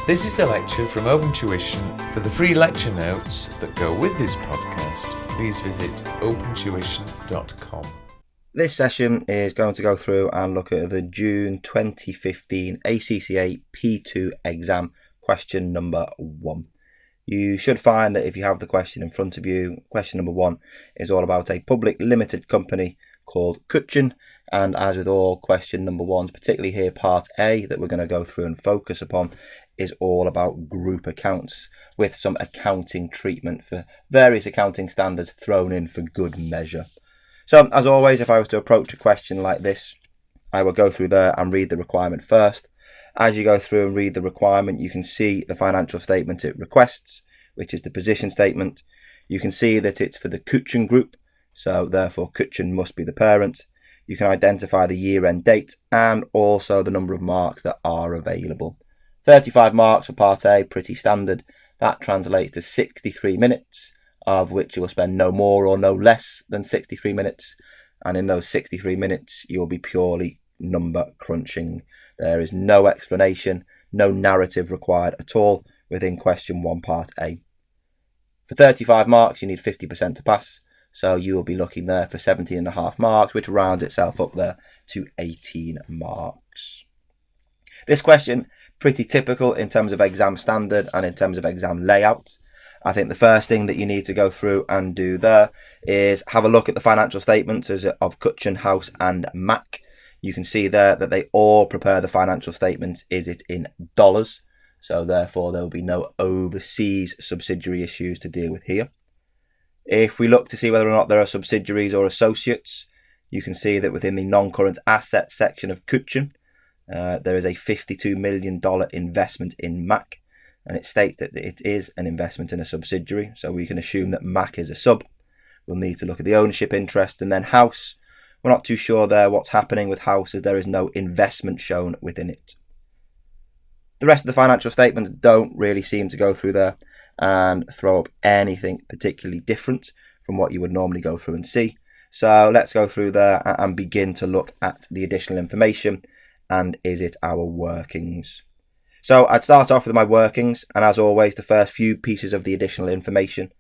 This is a lecture from Open Tuition. For the free lecture notes that go with this podcast, please visit opentuition.com. This session is going to go through and look at the June 2015 ACCA P2 exam, question number 1. You should find that if you have the question in front of you, question number 1 is all about a public limited company called Kutchen. And as with all question number 1s, particularly here part A that we're going to go through and focus upon, is all about group accounts with some accounting treatment for various accounting standards thrown in for good measure. So as always, if I was to approach a question like this, I will go through there and read the requirement first. As you go through and read the requirement, you can see the financial statement it requests, which is the position statement. You can see that it's for the Kutchen group, so therefore Kutchen must be the parent. You can identify the year-end date and also the number of marks that are available. 35 marks for part A, pretty standard. That translates to 63 minutes, of which you will spend no more or no less than 63 minutes. And in those 63 minutes, you will be purely number crunching. There is no explanation, no narrative required at all within question 1 part A. For 35 marks, you need 50% to pass. So you will be looking there for 17.5 marks, which rounds itself up there to 18 marks. This question, pretty typical in terms of exam standard and in terms of exam layout. I think the first thing that you need to go through and do there is have a look at the financial statements of Kutchen, House and Mac. You can see there that they all prepare the financial statements in dollars. So therefore there will be no overseas subsidiary issues to deal with here. If we look to see whether or not there are subsidiaries or associates, you can see that within the non-current assets section of Kutchen, there is a $52 million investment in Mac, and it states that it is an investment in a subsidiary, so we can assume that Mac is a sub. We'll need to look at the ownership interest, and then House. We're not too sure there what's happening with House, as there is no investment shown within it. The rest of the financial statements don't really seem to go through there and throw up anything particularly different from what you would normally go through and see. So let's go through there and begin to look at the additional information and is it our workings. So I'd start off with my workings, and as always the first few pieces of the additional information,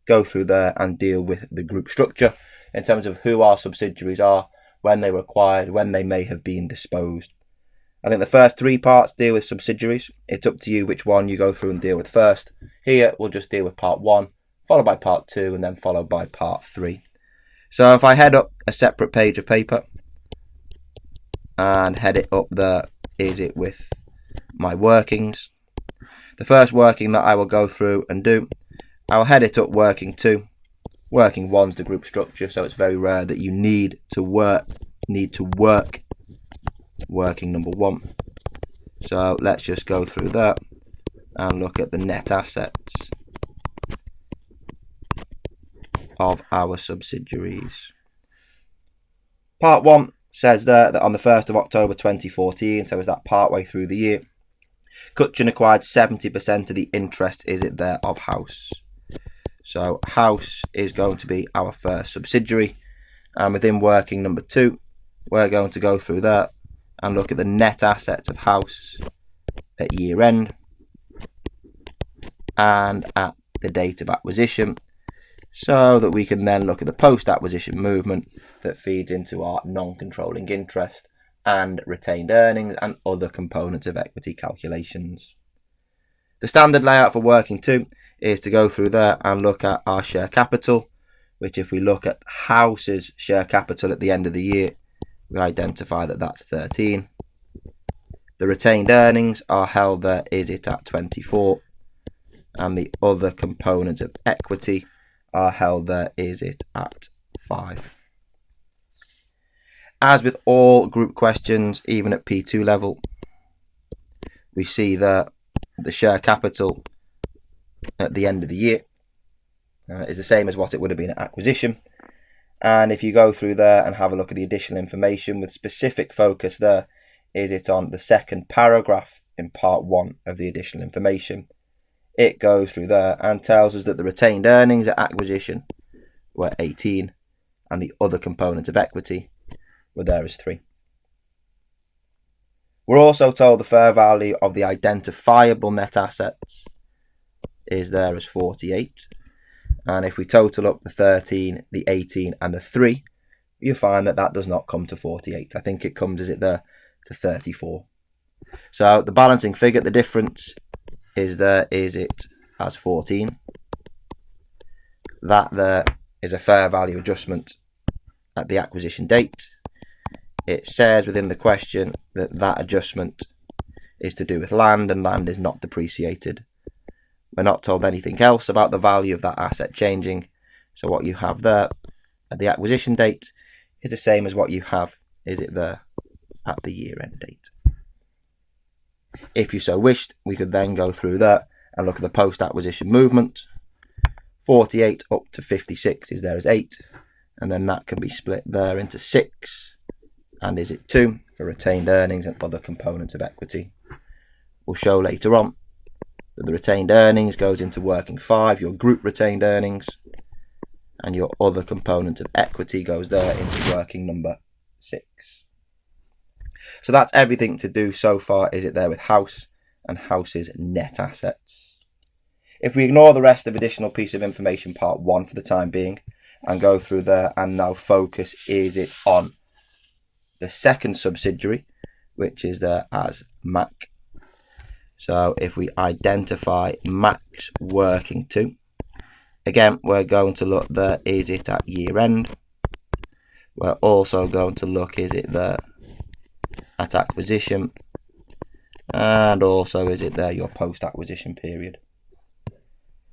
go through there and deal with the group structure in terms of who our subsidiaries are, when they were acquired, when they may have been disposed. I think the first 3 parts deal with subsidiaries. It's up to you which one you go through and deal with first. Here we'll just deal with part 1, followed by part 2, and then followed by part 3. So if I head up a separate page of paper and head it up there, is it with my workings. The first working that I will go through and do, I'll head it up working 2. Working 1's the group structure, so it's very rare that you need to work working number 1. So let's just go through that and look at the net assets of our subsidiaries. Part 1 says there that on the 1st of October 2014, so is that part way through the year, Kutchen acquired 70% of the interest of House. So House is going to be our first subsidiary, and within working number 2, we're going to go through that and look at the net assets of House at year end and at the date of acquisition, so that we can then look at the post-acquisition movement that feeds into our non-controlling interest and retained earnings and other components of equity calculations. The standard layout for working 2 is to go through there and look at our share capital, which if we look at House's share capital at the end of the year, we identify that that's 13. The retained earnings are held there, at 24. And the other components of equity are held there, at 5. As with all group questions, even at P2 level, we see that the share capital at the end of the year is the same as what it would have been at acquisition. And if you go through there and have a look at the additional information with specific focus there, is it on the second paragraph in part 1 of the additional information. It goes through there and tells us that the retained earnings at acquisition were 18 and the other component of equity were there as 3. We're also told the fair value of the identifiable net assets is there as 48. And if we total up the 13, the 18 and the 3, you find that does not come to 48. I think it comes, is it there, to 34. So the balancing figure, the difference is there, is it as 14. That there is a fair value adjustment at the acquisition date. It says within the question that adjustment is to do with land, and land is not depreciated. We're not told anything else about the value of that asset changing. So what you have there at the acquisition date is the same as what you have, is it there, at the year end date. If you so wished, we could then go through that and look at the post-acquisition movement. 48 up to 56 is there as 8, and then that can be split there into 6, and is it 2 for retained earnings and other components of equity. We'll show later on that the retained earnings goes into working 5, your group retained earnings, and your other component of equity goes there into working number 6. So that's everything to do so far, is it there, with house and house's net assets. If we ignore the rest of additional piece of information, part 1 for the time being, and go through there and now focus, is it on the second subsidiary, which is there as MAC. So if we identify MAC's working 2, again, we're going to look there, is it at year end. We're also going to look, is it there at acquisition, and also is it there your post-acquisition period.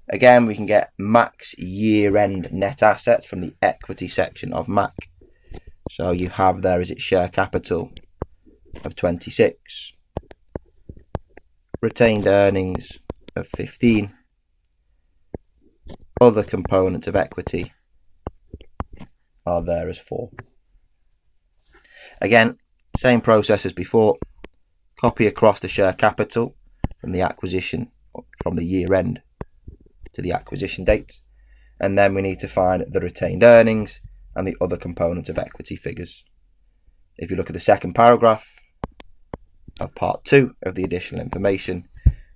Again, we can get MAC's year-end net assets from the equity section of MAC. So you have there, is it share capital of 26, retained earnings of 15, other components of equity are there as 4. Again, same process as before. Copy across the share capital from the acquisition, from the year end to the acquisition date, and then we need to find the retained earnings and the other components of equity figures. If you look at the second paragraph of part 2 of the additional information,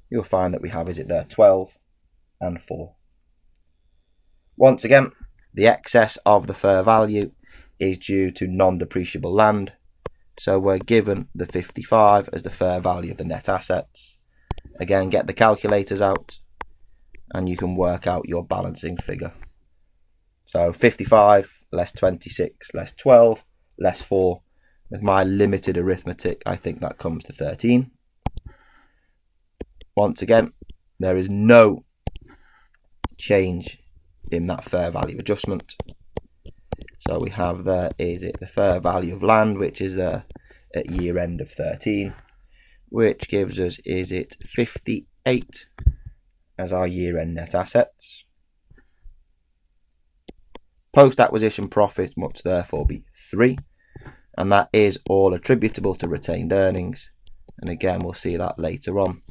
you'll find that we have, is it there, 12 and 4. Once again, the excess of the fair value is due to non-depreciable land, so we're given the 55 as the fair value of the net assets. Again, get the calculators out and you can work out your balancing figure. So 55 less 26 less 12 less 4. With my limited arithmetic, I think that comes to 13. Once again, there is no change in that fair value adjustment. So we have there, is it the fair value of land, which is there at year end of 13, which gives us, is it 58 as our year end net assets. Post acquisition profit must therefore be 3, and that is all attributable to retained earnings. And again, we'll see that later on.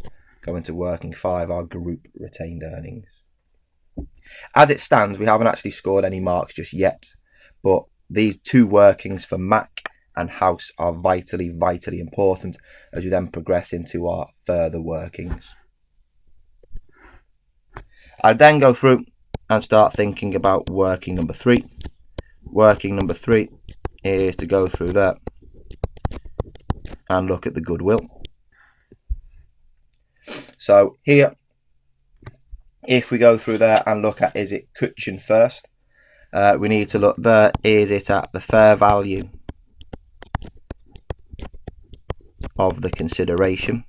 Go into working 5, our group retained earnings. As it stands, we haven't actually scored any marks just yet, but these 2 workings for MAC and house are vitally important as we then progress into our further workings. I then go through and start thinking about working number 3. Working number 3 is to go through that and look at the goodwill. So here, if we go through there and look at, is it Kutchin first, we need to look there, is it at the fair value of the consideration.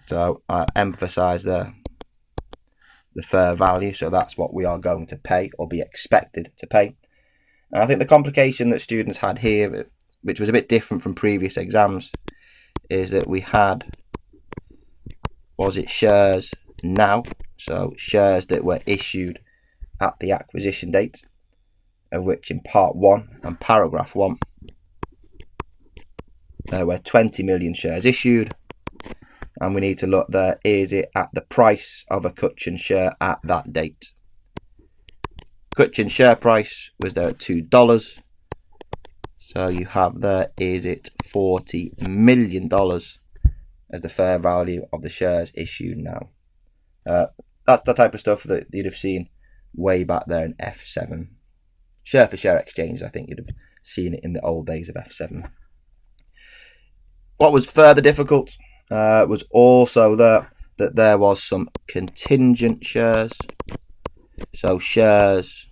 So I emphasize there the fair value, so that's what we are going to pay or be expected to pay. And I think the complication that students had here, which was a bit different from previous exams, is that we had, was it shares now, so shares that were issued at the acquisition date, of which in part 1 and paragraph 1 there were 20 million shares issued, and we need to look there, is it at the price of a Kutchin share at that date. Kutchin share price was there at $2, So you have there, is it $40 million as the fair value of the shares issued now. That's the type of stuff that you'd have seen way back there in F7. Share for share exchange, I think you'd have seen it in the old days of F7. What was further difficult was also that there was some contingent shares. So shares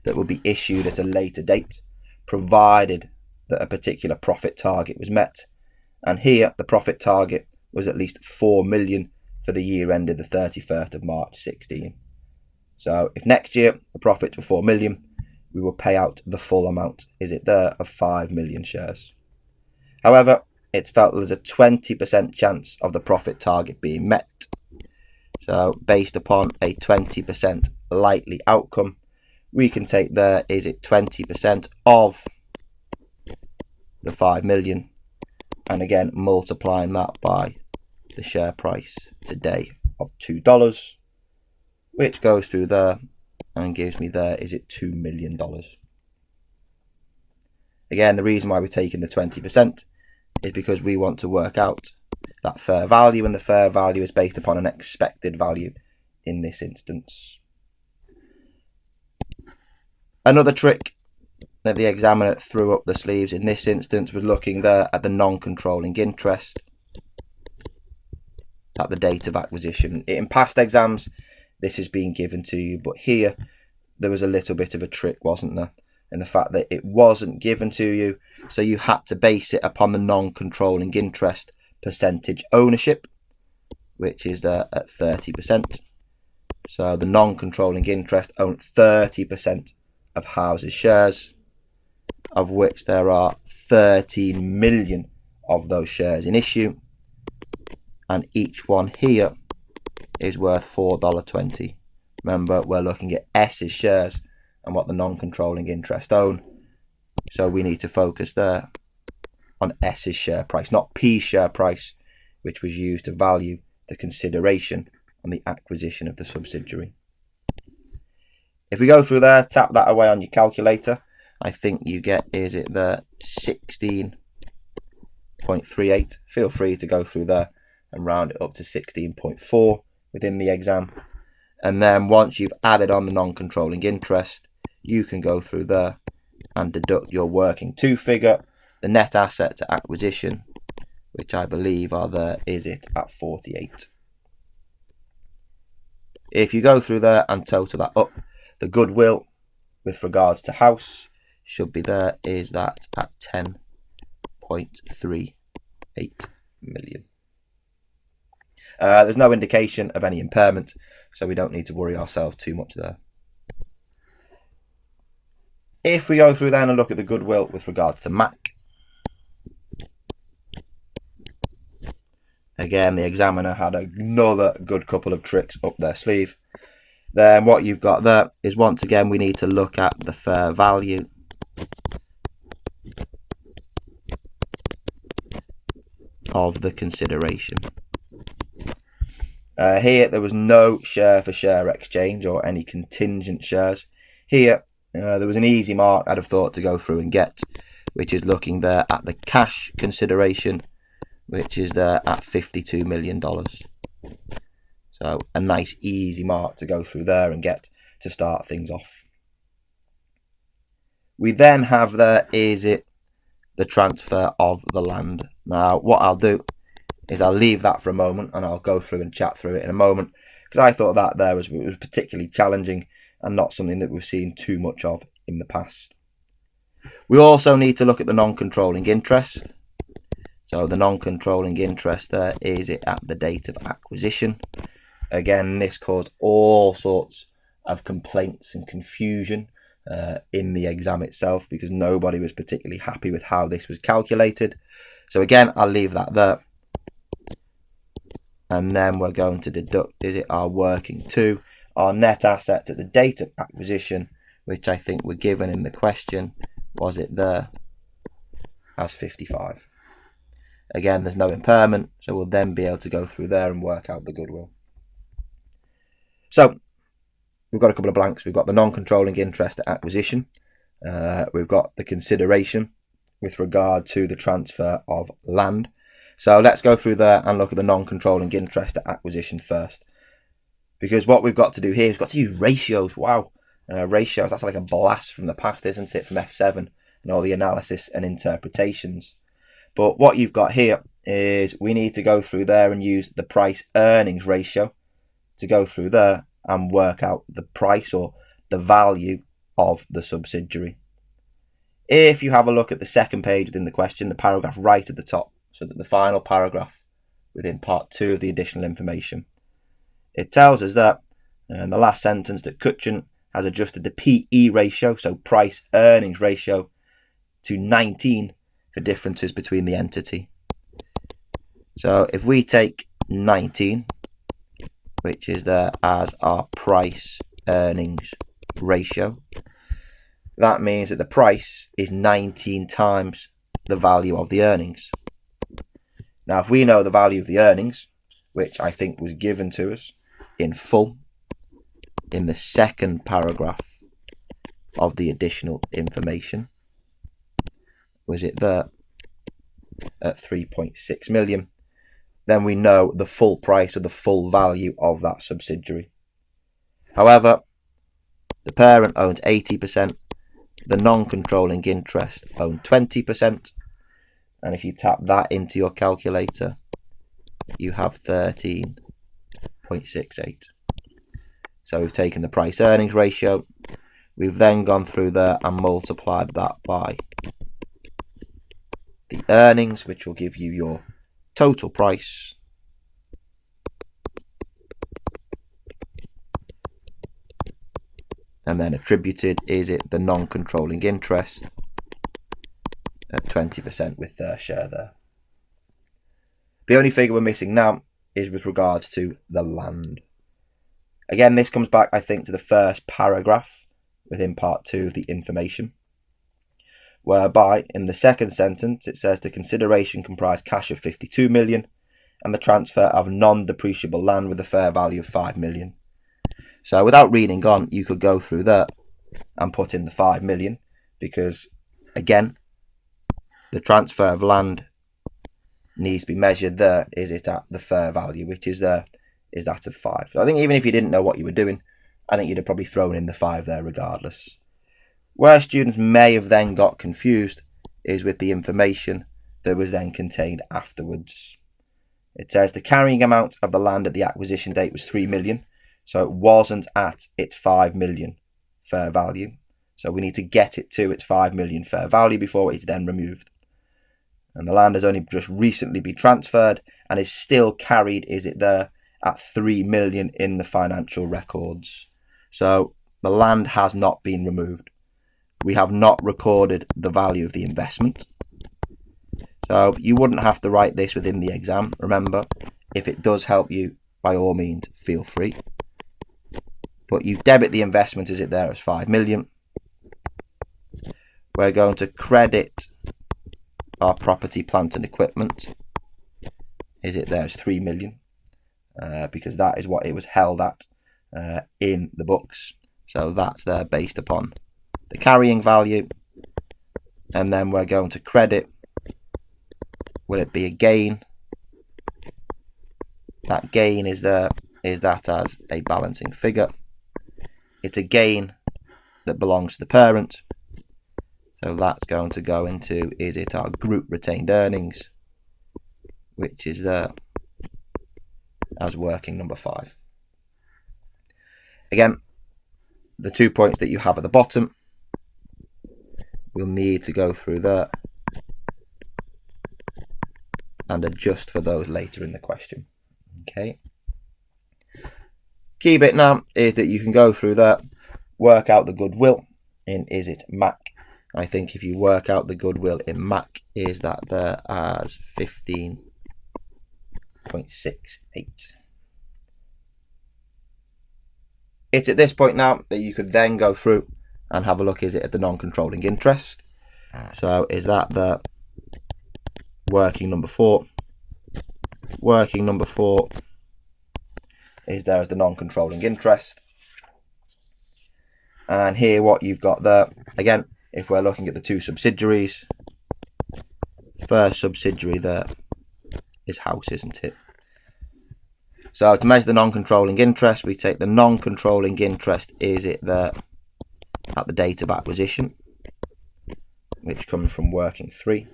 that would be issued at a later date, provided that a particular profit target was met. And here the profit target was at least 4 million for the year ended the 31st of March 16. So if next year the profits were 4 million, we will pay out the full amount, is it there, of 5 million shares. However, it's felt that there's a 20% chance of the profit target being met. So based upon a 20% likely outcome, we can take there, is it 20% of the 5 million, and again multiplying that by the share price today of $2, which goes through there and gives me there, is it $2 million. Again, the reason why we're taking the 20% is because we want to work out that fair value, and the fair value is based upon an expected value in this instance. Another trick that the examiner threw up the sleeves in this instance was looking there at the non-controlling interest at the date of acquisition. In past exams, this has been given to you, but here there was a little bit of a trick, wasn't there? In the fact that it wasn't given to you, so you had to base it upon the non-controlling interest percentage ownership, which is there at 30%. So the non-controlling interest own 30% of House's shares, of which there are 13 million of those shares in issue, and each one here is worth $4.20. Remember, we're looking at S's shares and what the non-controlling interest own, so we need to focus there on S's share price, not P's share price, which was used to value the consideration on the acquisition of the subsidiary. If we go through there, tap that away on your calculator, I think you get, is it the 16.38. Feel free to go through there and round it up to 16.4 within the exam. And then once you've added on the non-controlling interest, you can go through there and deduct your working to figure, the net asset to acquisition, which I believe are there, is it at 48. If you go through there and total that up, the goodwill with regards to House should be there, is that at 10.38 million. There's no indication of any impairment, so we don't need to worry ourselves too much there. If we go through then and look at the goodwill with regards to Mac, again the examiner had another good couple of tricks up their sleeve. Then what you've got there is, once again, we need to look at the fair value of the consideration. Here there was no share for share exchange or any contingent shares. Here there was an easy mark I'd have thought to go through and get, which is looking there at the cash consideration, which is there at $52 million. So a nice easy mark to go through there and get to start things off. We then have there, is it the transfer of the land. Now what I'll do is I'll leave that for a moment and I'll go through and chat through it in a moment, because I thought that there was particularly challenging and not something that we've seen too much of in the past. We also need to look at the non-controlling interest. So the non-controlling interest there, is it at the date of acquisition. Again, this caused all sorts of complaints and confusion in the exam itself, because nobody was particularly happy with how this was calculated. So again, I'll leave that there. And then we're going to deduct, is it our working to, our net assets at the date of acquisition, which I think were given in the question, was it there as 55. Again, there's no impairment, so we'll then be able to go through there and work out the goodwill. So we've got a couple of blanks. We've got the non-controlling interest at acquisition. We've got the consideration with regard to the transfer of land. So let's go through there and look at the non-controlling interest at acquisition first. Because what we've got to do here is we've got to use ratios. Wow. Ratios, that's like a blast from the past, isn't it? From F7 and all the analysis and interpretations. But what you've got here is we need to go through there and use the price earnings ratio to go through there and work out the price or the value of the subsidiary. If you have a look at the second page within the question, the paragraph right at the top, so that the final paragraph within part 2 of the additional information, it tells us that in the last sentence that Cutchin has adjusted the PE ratio, so price earnings ratio, to 19 for differences between the entity. So if we take 19, which is there as our price earnings ratio, that means that the price is 19 times the value of the earnings. Now, if we know the value of the earnings, which I think was given to us in full in the second paragraph of the additional information, was it there at 3.6 million, then we know the full price or the full value of that subsidiary. However, the parent owns 80%, the non-controlling interest owns 20%, and if you tap that into your calculator, you have 13.68. So we've taken the price earnings ratio, we've then gone through there and multiplied that by the earnings, which will give you your total price, and then attributed is it the non-controlling interest at 20% with their share there. The only figure we're missing now is with regards to the land. Again, this comes back, I think, to the first paragraph within part 2 of the information, whereby in the second sentence it says the consideration comprised cash of 52 million and the transfer of non-depreciable land with a fair value of 5 million. So without reading on, you could go through that and put in the 5 million, because again, the transfer of land needs to be measured there. Is it at the fair value, which is there, is that of 5. So I think even if you didn't know what you were doing, I think you'd have probably thrown in the 5 there regardless. Where students may have then got confused is with the information that was then contained afterwards. It says the carrying amount of the land at the acquisition date was 3 million. So it wasn't at its 5 million fair value. So we need to get it to its 5 million fair value before it's then removed. And the land has only just recently been transferred and is still carried, is it there, at 3 million in the financial records. So the land has not been removed. We have not recorded the value of the investment. So you wouldn't have to write this within the exam. Remember, if it does help you, by all means, feel free. But you debit the investment, is it there, as 5 million. We're going to credit our property, plant and equipment. Is it there as 3 million? Because that is what it was held at in the books. So that's there based upon the carrying value. And then we're going to credit. Will it be a gain? That gain is there. Is that as a balancing figure? It's a gain that belongs to the parent. So that's going to go into, is it our group retained earnings, which is there as working number 5. Again, the 2 points that you have at the bottom, we'll need to go through there and adjust for those later in the question. Okay. Key bit now is that you can go through that, work out the goodwill in is it MAC. I think if you work out the goodwill in MAC, is that there as 15.68. It's at this point now that you could then go through and have a look, is it at the non-controlling interest. So is that the working number 4? Working number 4 is there as the non-controlling interest. And here what you've got there, again, if we're looking at the 2 subsidiaries, First subsidiary there is house, isn't it? So to measure the non-controlling interest, we take the non-controlling interest, is it there at the date of acquisition, which comes from working 3,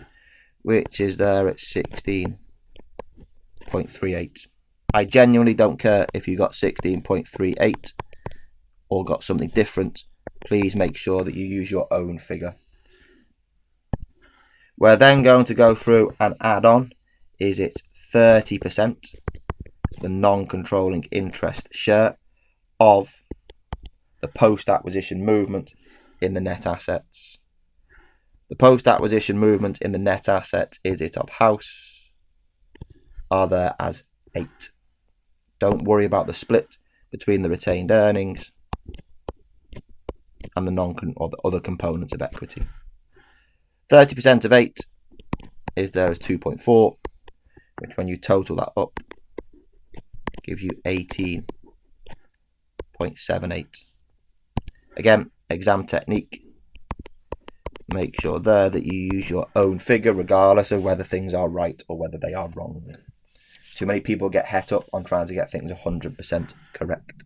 which is there at 16.38. I genuinely don't care if you got 16.38 or got something different. Please make sure that you use your own figure. We're then going to go through and add on, is it 30%, the non-controlling interest share of the post-acquisition movement in the net assets. The post-acquisition movement in the net assets, is it of house, are there as 8. Don't worry about the split between the retained earnings and the other components of equity. 30% of 8 is there as 2.4, which when you total that up, gives you 18.78. Again, exam technique. Make sure there that you use your own figure regardless of whether things are right or whether they are wrong. Too many people get het up on trying to get things 100% correct.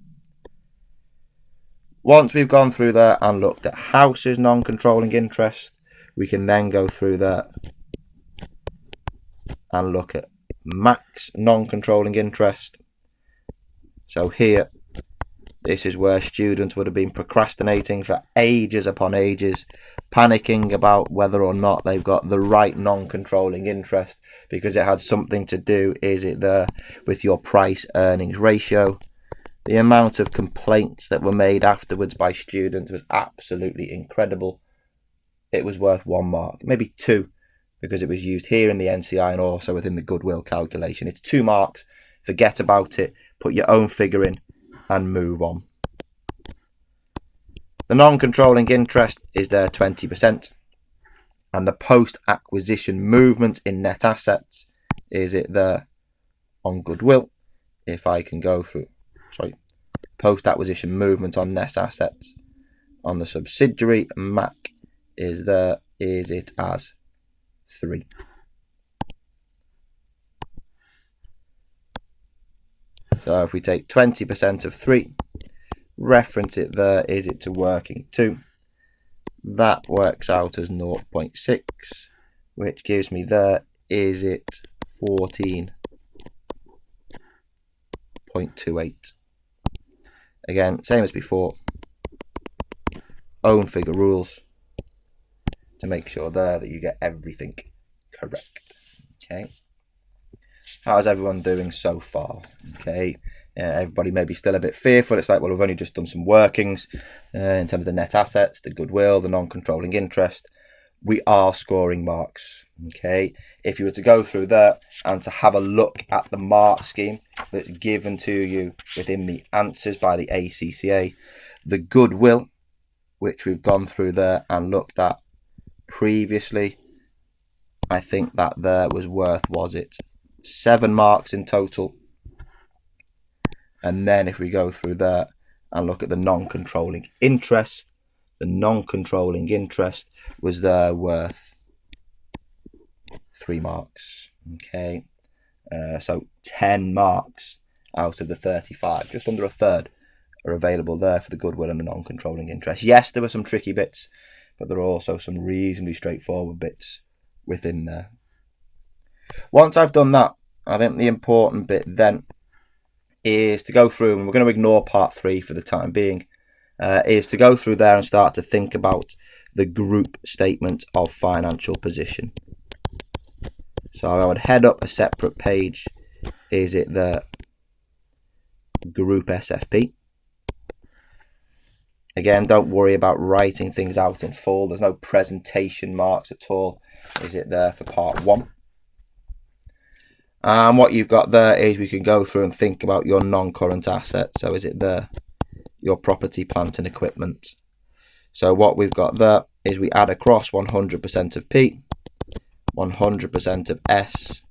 Once we've gone through there and looked at house's non-controlling interest, we can then go through there and look at max non-controlling interest. So here, this is where students would have been procrastinating for ages upon ages, panicking about whether or not they've got the right non-controlling interest because it had something to do, is it there, with your price earnings ratio. The amount of complaints that were made afterwards by students was absolutely incredible. It was worth 1 mark, maybe 2, because it was used here in the NCI and also within the goodwill calculation. It's 2 marks, forget about it, put your own figure in and move on. The non-controlling interest is there 20%, and the post-acquisition movement in net assets, is it there on goodwill. If I can go through, post-acquisition movement on net assets on the subsidiary, MAC is there, is it as 3. So if we take 20% of 3, reference it there, is it to working 2, that works out as 0.6, which gives me there, is it 14.28. Again, same as before, own figure rules to make sure there that you get everything correct. Okay. How's everyone doing so far? Okay. Everybody may be still a bit fearful. It's like, well, we've only just done some workings in terms of the net assets, the goodwill, the non-controlling interest. We are scoring marks. Okay. If you were to go through there and to have a look at the mark scheme that's given to you within the answers by the ACCA, the goodwill, which we've gone through there and looked at previously, I think that there was worth, was it 7 marks in total? And then if we go through there and look at the non-controlling interest, the non-controlling interest was there worth 3 marks. Okay, so 10 marks out of the 35, just under a third, are available there for the goodwill and the non-controlling interest. Yes, there were some tricky bits, but there are also some reasonably straightforward bits within there. Once I've done that, I think the important bit then is to go through, and we're going to ignore part 3 for the time being, is to go through there and start to think about the group statement of financial position. So I would head up a separate page, is it the group SFP. Again, don't worry about writing things out in full. There's no presentation marks at all, is it there for part 1. And what you've got there is we can go through and think about your non-current assets. So is it there, your property, plant and equipment. So what we've got there is we add across 100% of P, 100% of S,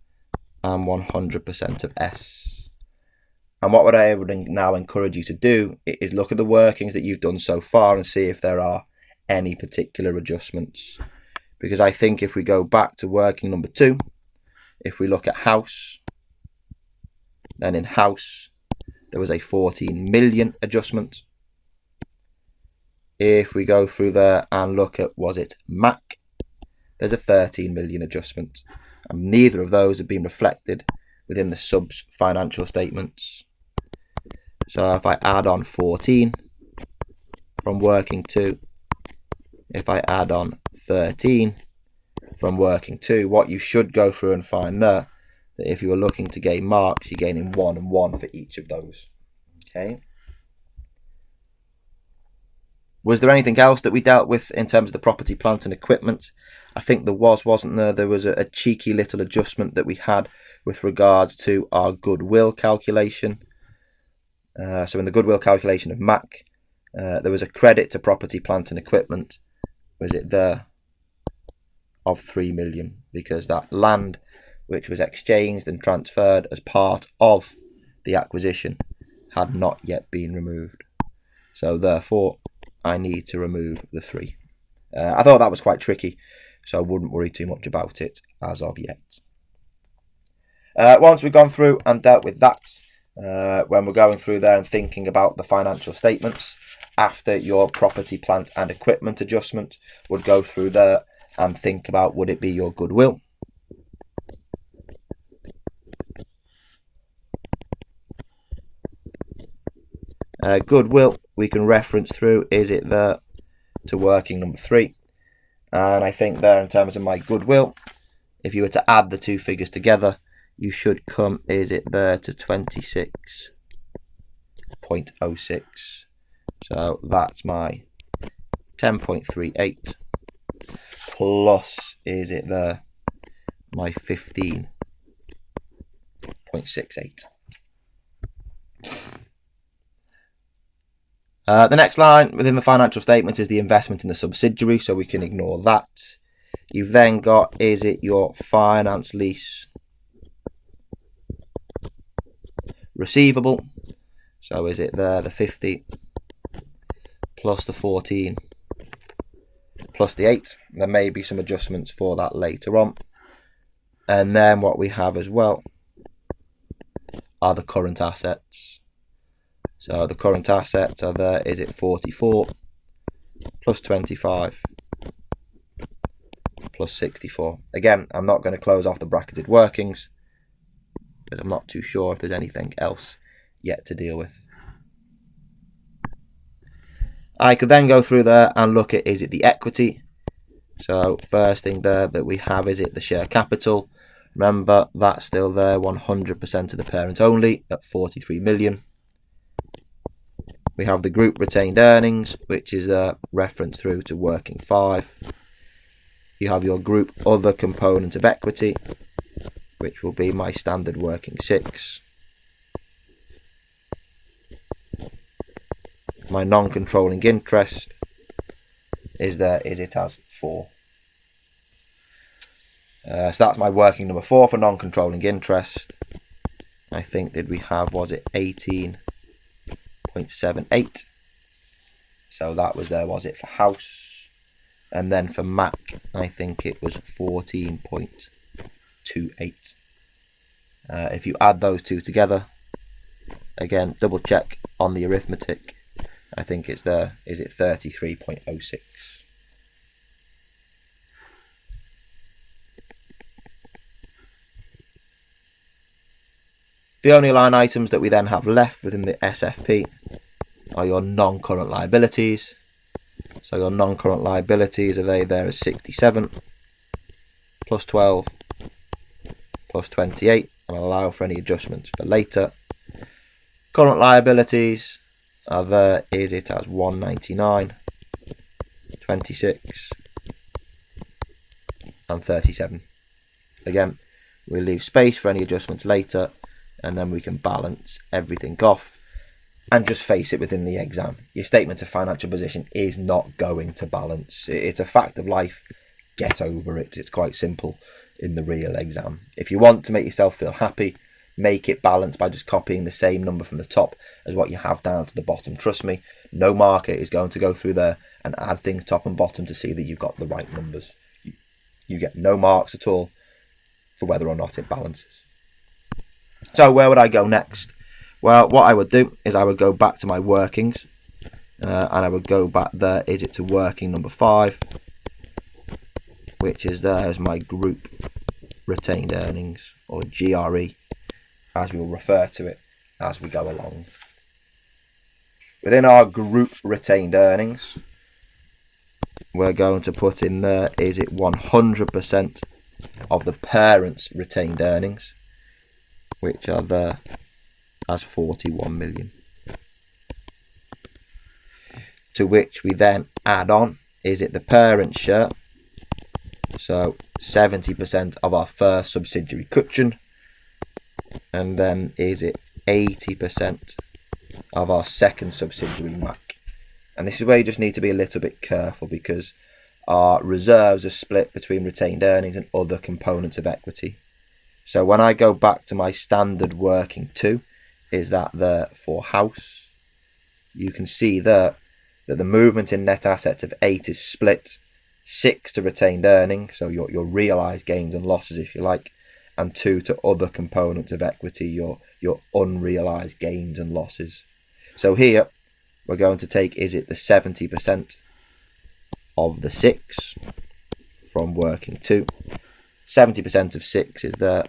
and 100% of S. And what I would now encourage you to do is look at the workings that you've done so far and see if there are any particular adjustments. because I think if we go back to working number 2, if we look at house, then in house there was a 14 million adjustment. If we go through there and look at, was it Mac, there's a 13 million adjustment, and neither of those have been reflected within the subs financial statements. So if I add on 14 from working 2, if I add on 13 from working 2, what you should go through and find there, that if you were looking to gain marks, you're gaining 1 and 1 for each of those. Okay. Was there anything else that we dealt with in terms of the property, plant and equipment? I think there was, wasn't there? There was a cheeky little adjustment that we had with regards to our goodwill calculation. So in the goodwill calculation of Mac, there was a credit to property, plant and equipment. Was it there? Of 3 million, because that land which was exchanged and transferred as part of the acquisition had not yet been removed. So therefore, I need to remove the 3. I thought that was quite tricky, so I wouldn't worry too much about it as of yet. Once we've gone through and dealt with that, when we're going through there and thinking about the financial statements, after your property, plant and equipment adjustment, would go through there and think about, would it be your goodwill? Goodwill, we can reference through, is it there to working number 3? And I think there, in terms of my goodwill, if you were to add the 2 figures together, you should come, is it there, to 26.06. So that's my 10.38 plus, is it there, my 15.68. The next line within the financial statement is the investment in the subsidiary, so we can ignore that. You've then got, is it your finance lease receivable? So is it there, the 50 plus the 14 plus the 8? There may be some adjustments for that later on. And then what we have as well are the current assets. So the current assets are there, is it 44 plus 25 plus 64. Again, I'm not going to close off the bracketed workings, but I'm not too sure if there's anything else yet to deal with. I could then go through there and look at, is it the equity? So first thing there that we have, is it the share capital? Remember, that's still there, 100% of the parent only at 43 million. We have the group retained earnings, which is a reference through to working 5. You have your group other component of equity, which will be my standard working 6. My non-controlling interest is there, is it as 4. So that's my working number 4 for non-controlling interest. I think, did we have, was it 18.78? So that was there, was it for house? And then for Mac, I think it was 14.28. If you add those 2 together, again, double check on the arithmetic. I think it's there, is it 33.06? The only line items that we then have left within the SFP are your non-current liabilities. So your non-current liabilities, are they there as 67 plus 12 plus 28, and allow for any adjustments for later. Current liabilities are there, is it as 199, 26 and 37. Again, we'll leave space for any adjustments later, and then we can balance everything off and just face it within the exam. Your statement of financial position is not going to balance. It's a fact of life. Get over it. It's quite simple in the real exam. If you want to make yourself feel happy, make it balanced by just copying the same number from the top as what you have down to the bottom. Trust me, no marker is going to go through there and add things top and bottom to see that you've got the right numbers. you get no marks at all for whether or not it balances. So where would I go next? Well, what I would do is I would go back to my workings, and I would go back there, is it to working number 5, which is there as my group retained earnings, or GRE, as we will refer to it as we go along. Within our group retained earnings, we're going to put in there, is it 100% of the parent's retained earnings, which are there as 41 million. To which we then add on, is it the parent's share, so 70% of our first subsidiary cushion, and then is it 80% of our second subsidiary MAC. And this is where you just need to be a little bit careful, because our reserves are split between retained earnings and other components of equity. So when I go back to my standard working 2, is that there for house, you can see there that the movement in net assets of 8 is split 6 to retained earnings, so your realised gains and losses if you like, and 2 to other components of equity, your unrealised gains and losses. So here we're going to take, is it the 70% of the 6 from working 2. 70% of 6 is there,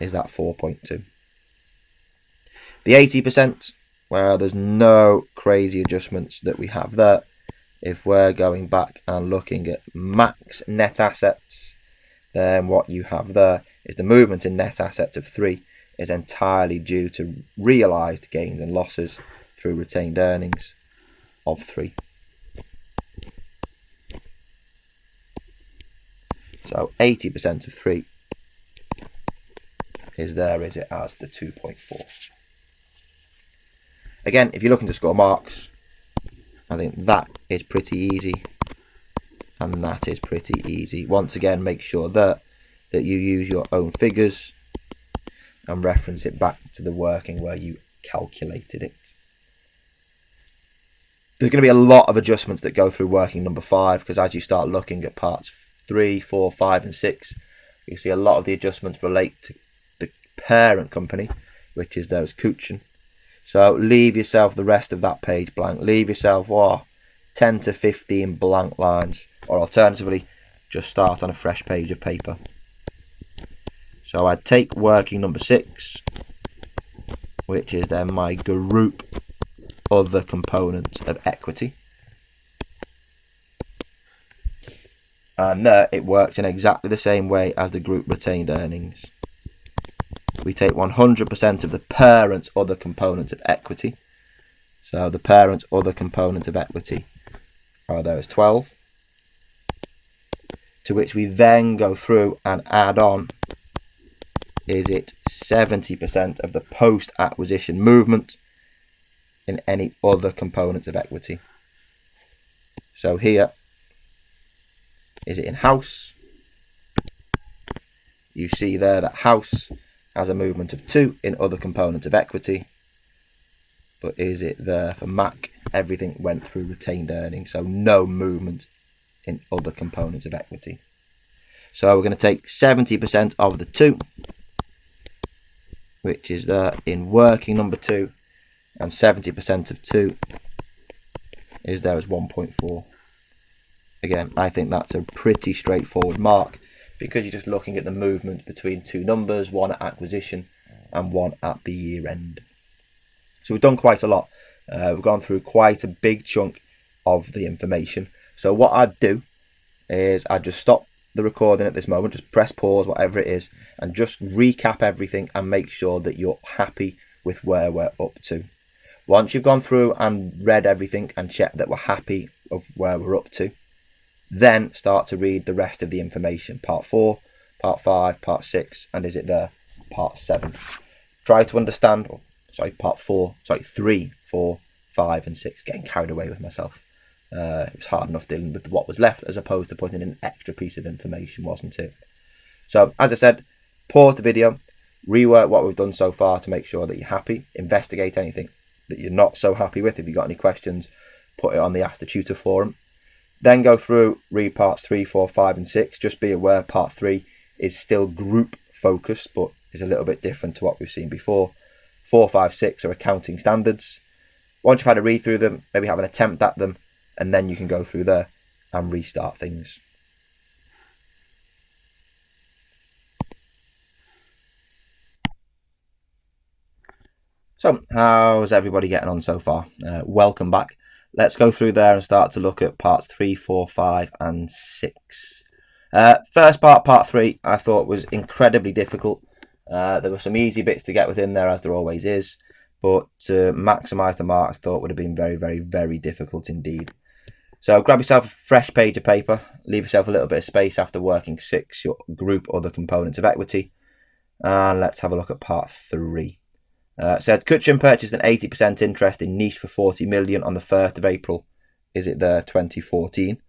is that 4.2. The 80%, well, there's no crazy adjustments that we have there. If we're going back and looking at max net assets, then what you have there is the movement in net assets of 3 is entirely due to realised gains and losses through retained earnings of 3. So 80% of 3 is there, is it as the 2.4. Again, if you're looking to score marks, I think that is pretty easy, and that is pretty easy. Once again, make sure that you use your own figures and reference it back to the working where you calculated it. There's going to be a lot of adjustments that go through working number 5, because as you start looking at parts 3, 4, 5 and 6, you see a lot of the adjustments relate to the parent company, which is those Kuchen. So leave yourself the rest of that page blank. Leave yourself 10 to 15 blank lines, or alternatively, just start on a fresh page of paper. So I'd take working number 6, which is then my group other components of equity. And there it works in exactly the same way as the group retained earnings. We take 100% of the parent's other components of equity. So the parent's other components of equity are there as 12. To which we then go through and add on, is it 70% of the post-acquisition movement in any other components of equity. So here, is it in house? You see there that house has a movement of 2 in other components of equity. But is it there for MAC? Everything went through retained earnings, so no movement in other components of equity. So we're going to take 70% of the 2, which is there in working number 2, and 70% of 2 is there as 1.4. Again, I think that's a pretty straightforward mark, because you're just looking at the movement between 2 numbers, one at acquisition and one at the year end. So we've done quite a lot. We've gone through quite a big chunk of the information. So what I'd do is I'd just stop the recording at this moment, just press pause, whatever it is, and just recap everything and make sure that you're happy with where we're up to. Once you've gone through and read everything and checked that we're happy of where we're up to, then start to read the rest of the information. Part 4, Part 5, Part 6, and is it there? Part 7. Try to understand, Part 3, 4, 5 and 6. Getting carried away with myself. It was hard enough dealing with what was left as opposed to putting in an extra piece of information, wasn't it? So, as I said, pause the video, rework what we've done so far to make sure that you're happy, investigate anything that you're not so happy with. If you've got any questions, put it on the Ask the Tutor forum. Then go through, read parts 3, 4, 5 and 6. Just be aware part 3 is still group focused, but is a little bit different to what we've seen before. 4, 5, 6 are accounting standards. Once you've had a read through them, maybe have an attempt at them, and then you can go through there and restart things. So, how's everybody getting on so far? Welcome back. Let's go through there and start to look at parts 3, 4, 5 and 6. First part 3, I thought was incredibly difficult. There were some easy bits to get within there, as there always is, but to maximise the marks, I thought would have been very, very, very difficult indeed. So grab yourself a fresh page of paper, leave yourself a little bit of space after working 6, your group other components of equity, and let's have a look at part 3. Said Cutchin purchased an 80% interest in Niche for 40 million on the 1st of April, is it there, 2014,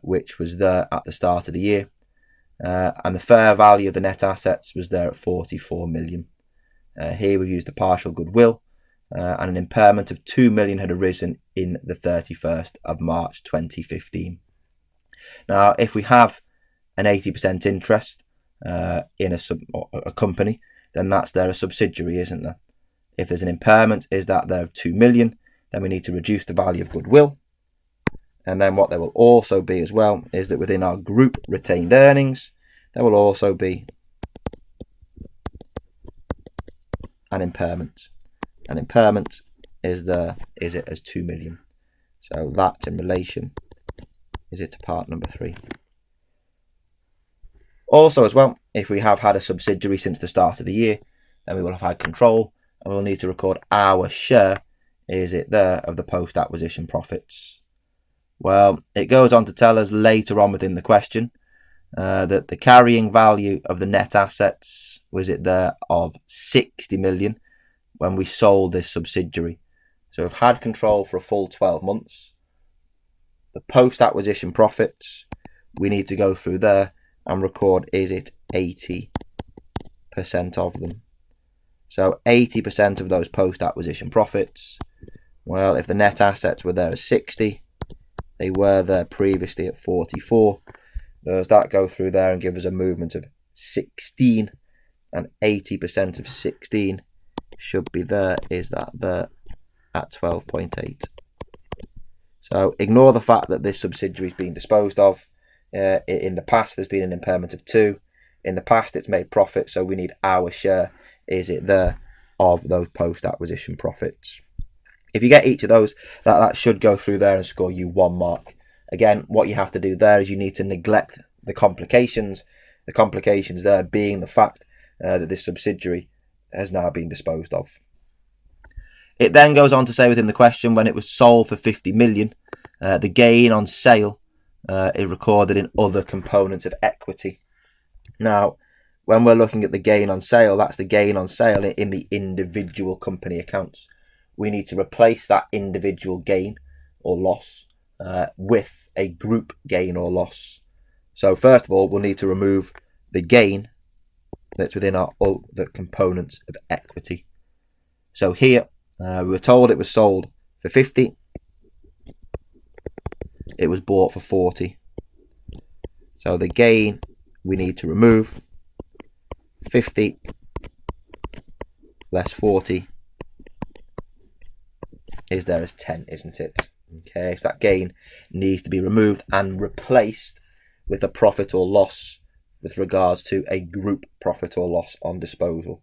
which was there at the start of the year. And the fair value of the net assets was there at 44 million. Here we used a partial goodwill, and an impairment of 2 million had arisen in the 31st of March 2015. Now, if we have an 80% interest in a company, then that's there a subsidiary, isn't there? If there's an impairment, is that there of 2 million, then we need to reduce the value of goodwill. And then what there will also be as well is that within our group retained earnings, there will also be an impairment. An impairment is it as 2 million. So that's in relation, is it to part number 3. Also as well, if we have had a subsidiary since the start of the year, then we will have had control and we'll need to record our share, is it there, of the post-acquisition profits. Well, it goes on to tell us later on within the question that the carrying value of the net assets was it there of 60 million when we sold this subsidiary. So we've had control for a full 12 months. The post-acquisition profits, we need to go through there and record, is it 80% of them. So 80% of those post-acquisition profits, well, if the net assets were there as 60, they were there previously at 44. Does that go through there and give us a movement of 16? And 80% of 16 should be there, is that there at 12.8. So ignore the fact that this subsidiary is being disposed of. In the past, there's been an impairment of 2. In the past, it's made profit, so we need our share, is it there, of those post-acquisition profits. If you get each of those, that should go through there and score you 1 mark. Again, what you have to do there is you need to neglect the complications. The complications there being the fact that this subsidiary has now been disposed of. It then goes on to say within the question, when it was sold for 50 million, the gain on sale is recorded in other components of equity. Now, when we're looking at the gain on sale, that's the gain on sale in the individual company accounts. We need to replace that individual gain or loss with a group gain or loss. So first of all, we'll need to remove the gain that's within our other components of equity. So here, we were told it was sold for 50. It was bought for 40. So the gain we need to remove, 50 less 40, is there as 10, isn't it? Okay, so that gain needs to be removed and replaced with a profit or loss with regards to a group profit or loss on disposal.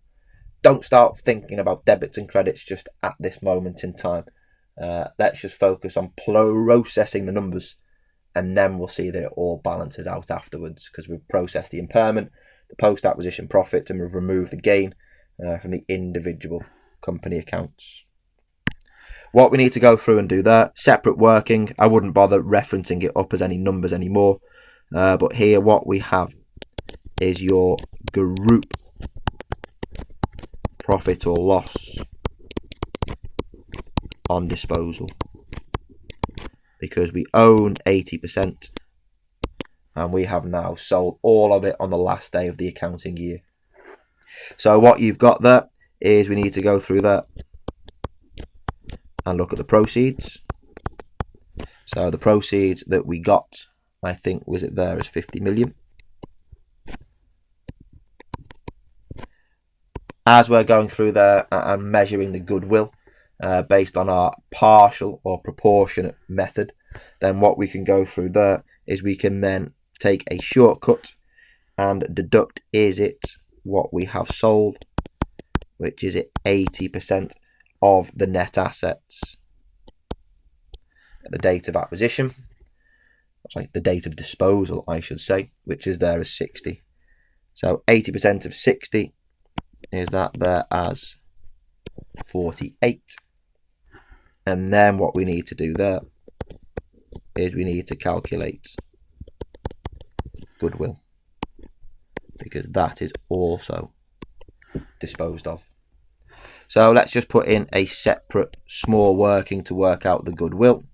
Don't start thinking about debits and credits just at this moment in time. Let's just focus on processing the numbers, and then we'll see that it all balances out afterwards, because we've processed the impairment, the post-acquisition profit, and we've removed the gain from the individual company accounts. What we need to go through and do there, separate working. I wouldn't bother referencing it up as any numbers anymore. But here what we have is your group profit or loss on disposal, because we own 80% and we have now sold all of it on the last day of the accounting year. So what you've got there is we need to go through that and look at the proceeds. So the proceeds that we got, I think, was it there as 50 million. As we're going through there and measuring the goodwill based on our partial or proportionate method, then what we can go through there is we can then take a shortcut and deduct, is it what we have sold, which is it 80% of the net assets at the date of acquisition, sorry, the date of disposal, I should say, which is there as 60. So 80% of 60 is that there as 48. And then what we need to do there is we need to calculate goodwill, because that is also disposed of. So let's just put in a separate small working to work out the goodwill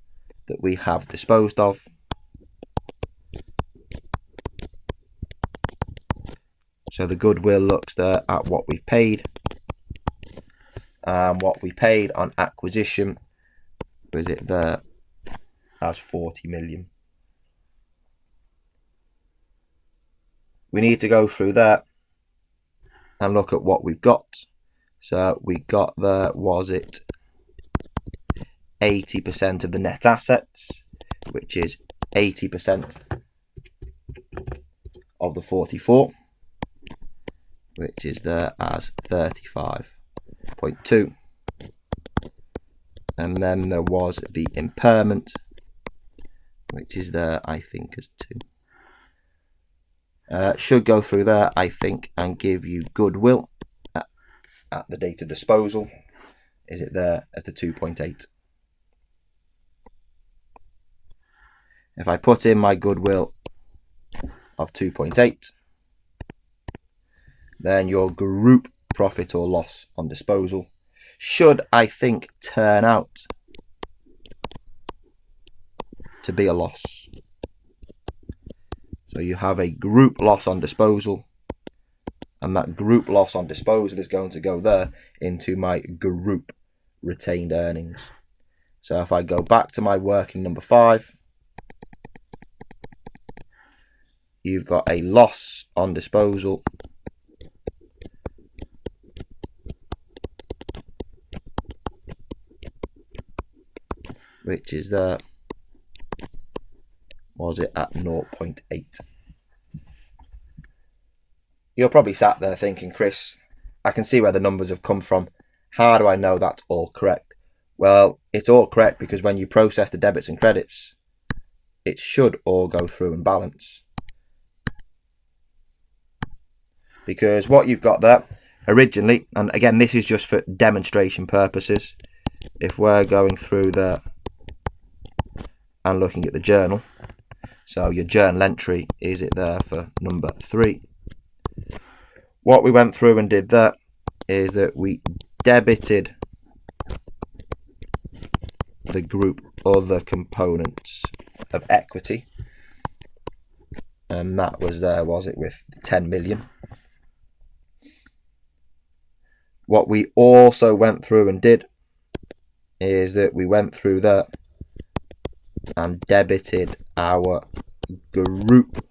that we have disposed of. So the goodwill looks there at what we've paid, and what we paid on acquisition was it there as 40 million. We need to go through that and look at what we've got. So we got there, was it 80% of the net assets, which is 80% of the 44, which is there as 35.2. And then there was the impairment, which is there, I think, as 2. Should go through there, I think, and give you goodwill at the date of disposal. Is it there as the 2.8? If I put in my goodwill of 2.8, then your group profit or loss on disposal should, I think, turn out to be a loss. So you have a group loss on disposal, and that group loss on disposal is going to go there into my group retained earnings. So if I go back to my working number 5, you've got a loss on disposal which is there, was it at 0.8. You're probably sat there thinking, Chris, I can see where the numbers have come from. How do I know that's all correct? Well, it's all correct because when you process the debits and credits, it should all go through and balance. Because what you've got there originally, and again, this is just for demonstration purposes, if we're going through there and looking at the journal, so your journal entry, is it there for number 3? What we went through and did there is that we debited the group other components of equity, and that was there, was it, with 10 million. What we also went through and did is that we went through there and debited our group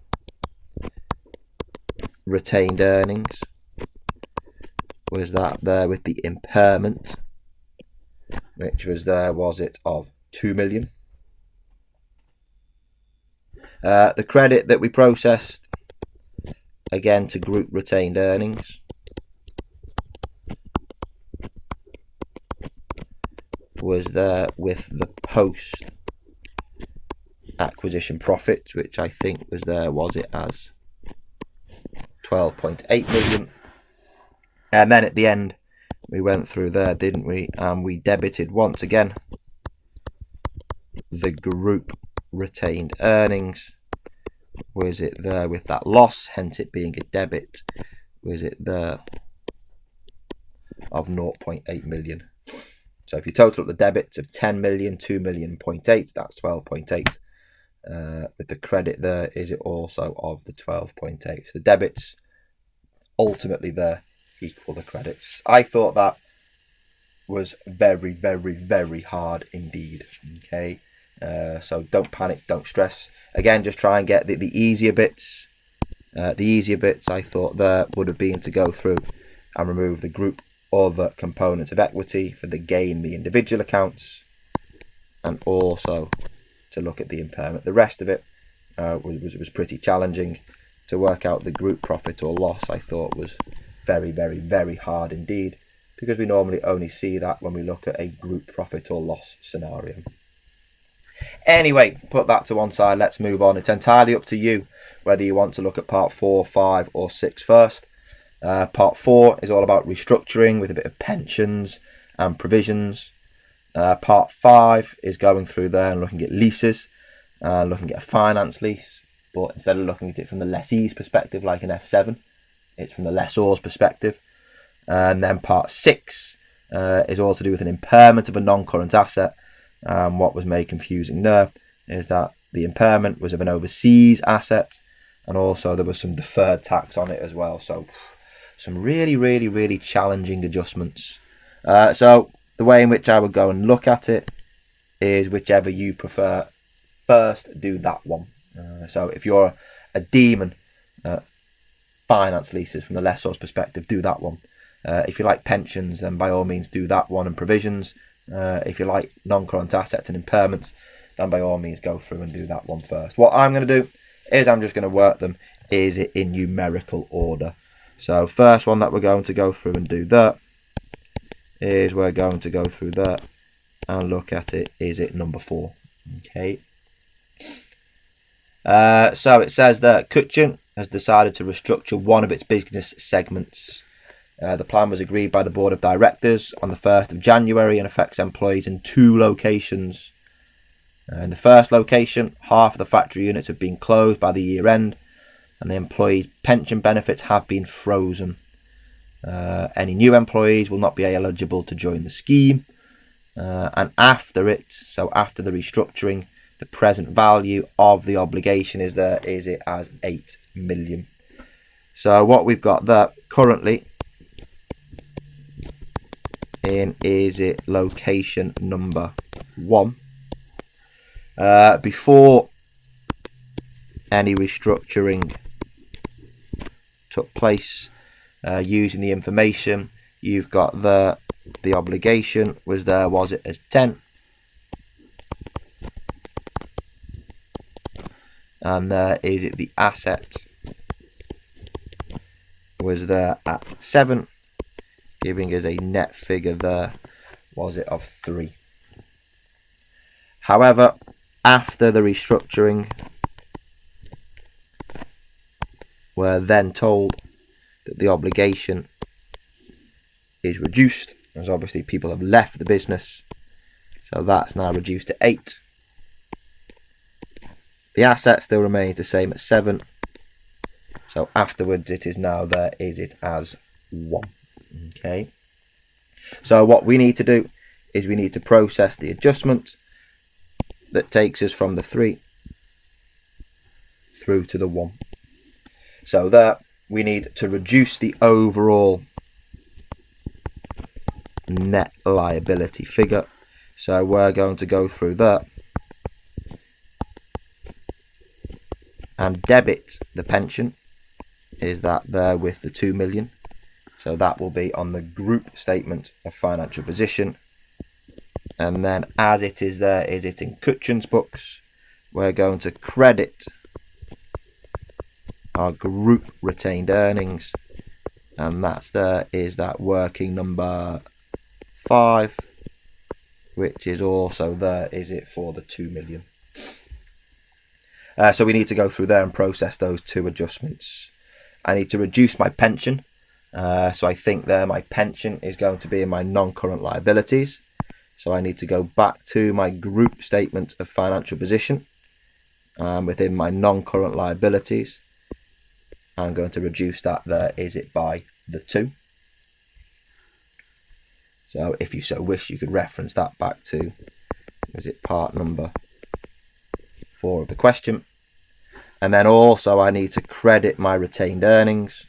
retained earnings, was that there with the impairment, which was there, was it, of 2 million. The credit that we processed again to group retained earnings was there with the post acquisition profit, which I think was there, was it, as 12.8 million. And then at the end we went through there, didn't we, and we debited once again the group retained earnings, was it there with that loss, hence it being a debit, was it there of 0.8 million. So if you total up the debits of 10 million, 2 million, 0.8, that's 12.8. With the credit there, is it also of the 12.8. So the debits ultimately there equal the credits. I thought that was very, very, very hard indeed. Okay, So don't panic, don't stress. Again, just try and get the easier bits. The easier bits I thought there would have been to go through and remove the group other components of equity for the gain the individual accounts, and also to look at the impairment. The rest of it was pretty challenging. To work out the group profit or loss, I thought was very, very, very hard indeed, because we normally only see that when we look at a group profit or loss scenario. Anyway, put that to one side. Let's move on. It's entirely up to you whether you want to look at part 4, 5 or 6 first. Part 4 is all about restructuring with a bit of pensions and provisions. Part 5 is going through there and looking at leases, looking at a finance lease, but instead of looking at it from the lessee's perspective like an F7, it's from the lessor's perspective. And then part 6 is all to do with an impairment of a non-current asset. What was made confusing there is that the impairment was of an overseas asset, and also there was some deferred tax on it as well. So some really, really, really challenging adjustments. So the way in which I would go and look at it is whichever you prefer first, do that one. So if you're a demon finance leases from the lessor's perspective, do that one. If you like pensions, then by all means do that one, and provisions. If you like non-current assets and impairments, then by all means go through and do that one first. What I'm going to do is I'm just going to work them in numerical order. So first one that we're going to go through and do that is we're going to go through that and look at it, is it number 4. Okay. So it says that Kutchen has decided to restructure one of its business segments. The plan was agreed by the board of directors on the 1st of January and affects employees in 2 locations. In the first location, half of the factory units have been closed by the year end, and the employees' pension benefits have been frozen. Any new employees will not be eligible to join the scheme. And after it, so after the restructuring, the present value of the obligation is it as 8 million. So what we've got there currently in is it location number 1. Before any restructuring took place, using the information you've got there, the obligation was it as 10, and is it the asset was there at 7, giving us a net figure there was it of 3. However, after the restructuring, we're then told that the obligation is reduced, as obviously people have left the business, so that's now reduced to 8. The asset still remains the same at 7, so afterwards it is now there is it as 1. Okay, so what we need to do is we need to process the adjustment that takes us from the 3 through to the 1. So there we need to reduce the overall net liability figure. So we're going to go through that and debit the pension, is that there with the 2 million. So that will be on the group statement of financial position. And then as it is there, is it in Kutchen's books, we're going to credit our group retained earnings. And that's there is that working number 5, which is also there, is it for the 2 million. So we need to go through there and process those 2 adjustments. I need to reduce my pension. So I think there my pension is going to be in my non-current liabilities. So I need to go back to my group statement of financial position. Within my non-current liabilities, I'm going to reduce that there is it by the 2. So if you so wish, you could reference that back to, is it part number 4 of the question. And then also I need to credit my retained earnings.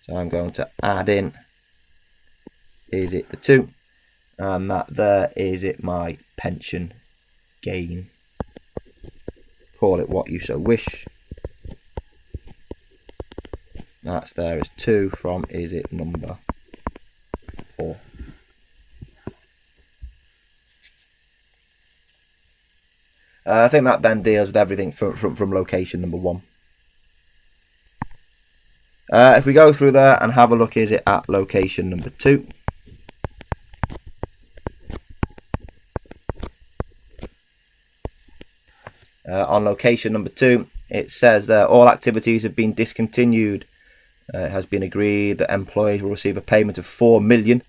So I'm going to add in, is it the 2, and that there is it my pension gain. Call it what you so wish. That's there as 2 from is it number 4. I think that then deals with everything from location number 1. If we go through there and have a look, is it at location number 2? On location number 2, it says that all activities have been discontinued. It has been agreed that employees will receive a payment of 4 million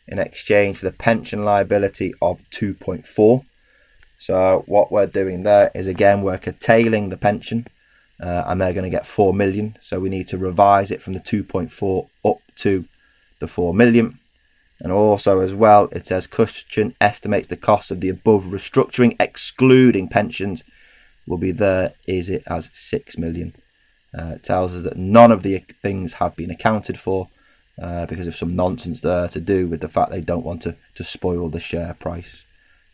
in exchange for the pension liability of 2.4. So what we're doing there is, again, we're curtailing the pension, and they're going to get 4 million. So we need to revise it from the 2.4 up to the 4 million. And also as well, it says question estimates the cost of the above restructuring, excluding pensions, will be there, is it as 6 million. It tells us that none of the things have been accounted for because of some nonsense there to do with the fact they don't want to spoil the share price.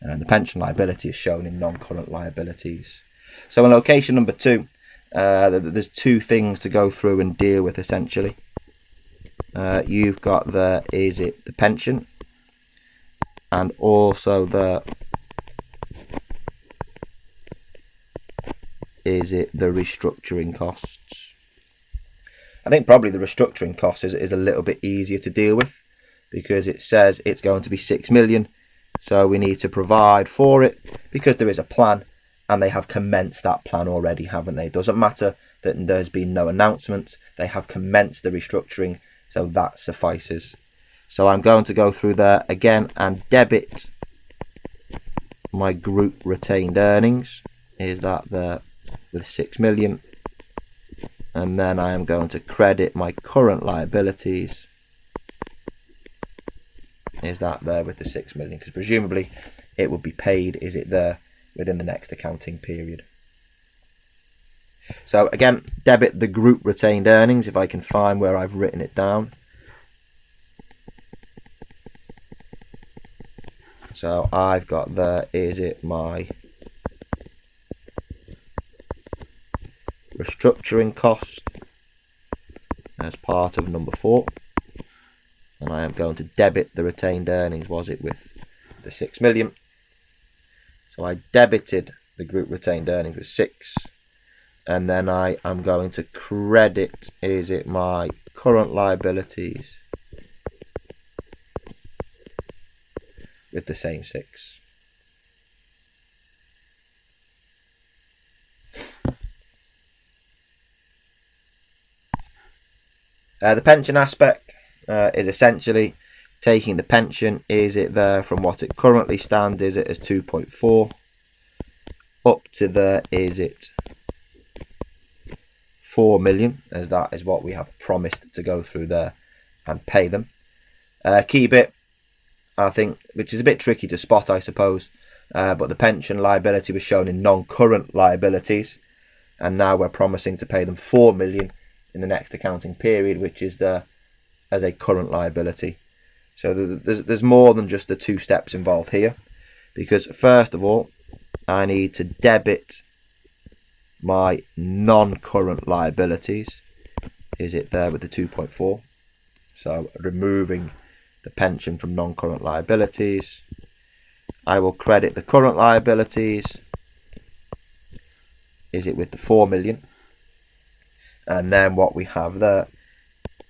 And the pension liability is shown in non-current liabilities. So in location number 2, there's 2 things to go through and deal with essentially. You've got the is it the pension, and also the is it the restructuring costs. I think probably the restructuring cost is a little bit easier to deal with because it says it's going to be 6 million. So we need to provide for it because there is a plan and they have commenced that plan already, haven't they? It doesn't matter that there's been no announcement. They have commenced the restructuring, so that suffices. So I'm going to go through there again and debit my group retained earnings. Is that there with 6 million? And then I am going to credit my current liabilities. Is that there with the 6 million? Because presumably it will be paid, is it there, within the next accounting period. So again, debit the group retained earnings, if I can find where I've written it down. So I've got there, is it my restructuring cost as part of number 4, and I am going to debit the retained earnings, was it, with the 6 million. So I debited the group retained earnings with 6, and then I am going to credit, is it my current liabilities, with the same 6. The pension aspect is essentially taking the pension, is it there, from what it currently stands, is it as 2.4, up to there, is it 4 million, as that is what we have promised to go through there and pay them. Key bit, I think, which is a bit tricky to spot, I suppose, but the pension liability was shown in non-current liabilities, and now we're promising to pay them 4 million in the next accounting period, which is there as a current liability. So there's more than just the 2 steps involved here, because first of all, I need to debit my non-current liabilities. Is it there with the 2.4? So removing the pension from non-current liabilities. I will credit the current liabilities. Is it with the 4 million? And then what we have there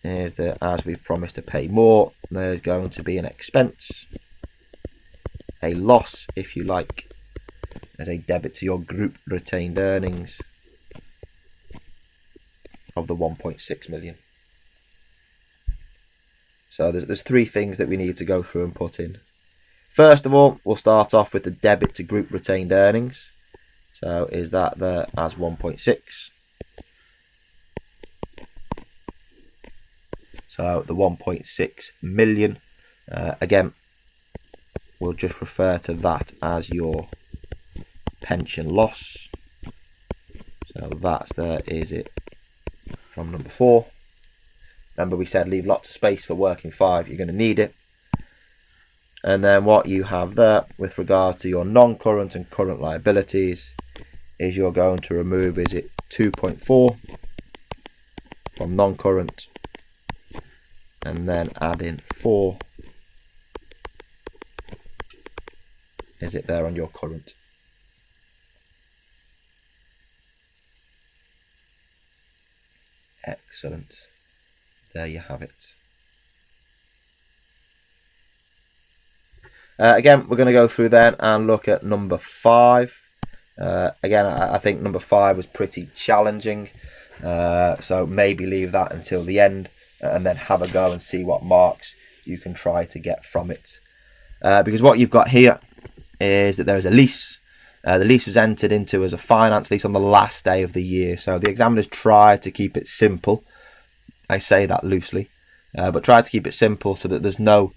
is that, as we've promised to pay more, there's going to be an expense, a loss, if you like, as a debit to your group retained earnings of the 1.6 million. So there's 3 things that we need to go through and put in. First of all, we'll start off with the debit to group retained earnings. So is that there as 1.6? So the 1.6 million, again, we'll just refer to that as your pension loss. So that's there, is it, from number 4. Remember we said leave lots of space for working 5, you're going to need it. And then what you have there with regards to your non-current and current liabilities is you're going to remove, is it 2.4 from non-current, and then add in 4, is it there on your current. Excellent. There you have it. Again, we're going to go through then and look at number 5. Again, I think number 5 was pretty challenging, so maybe leave that until the end and then have a go and see what marks you can try to get from it. Because what you've got here is that there is a lease. The lease was entered into as a finance lease on the last day of the year, so the examiners try to keep it simple. I say that loosely, but try to keep it simple so that there's no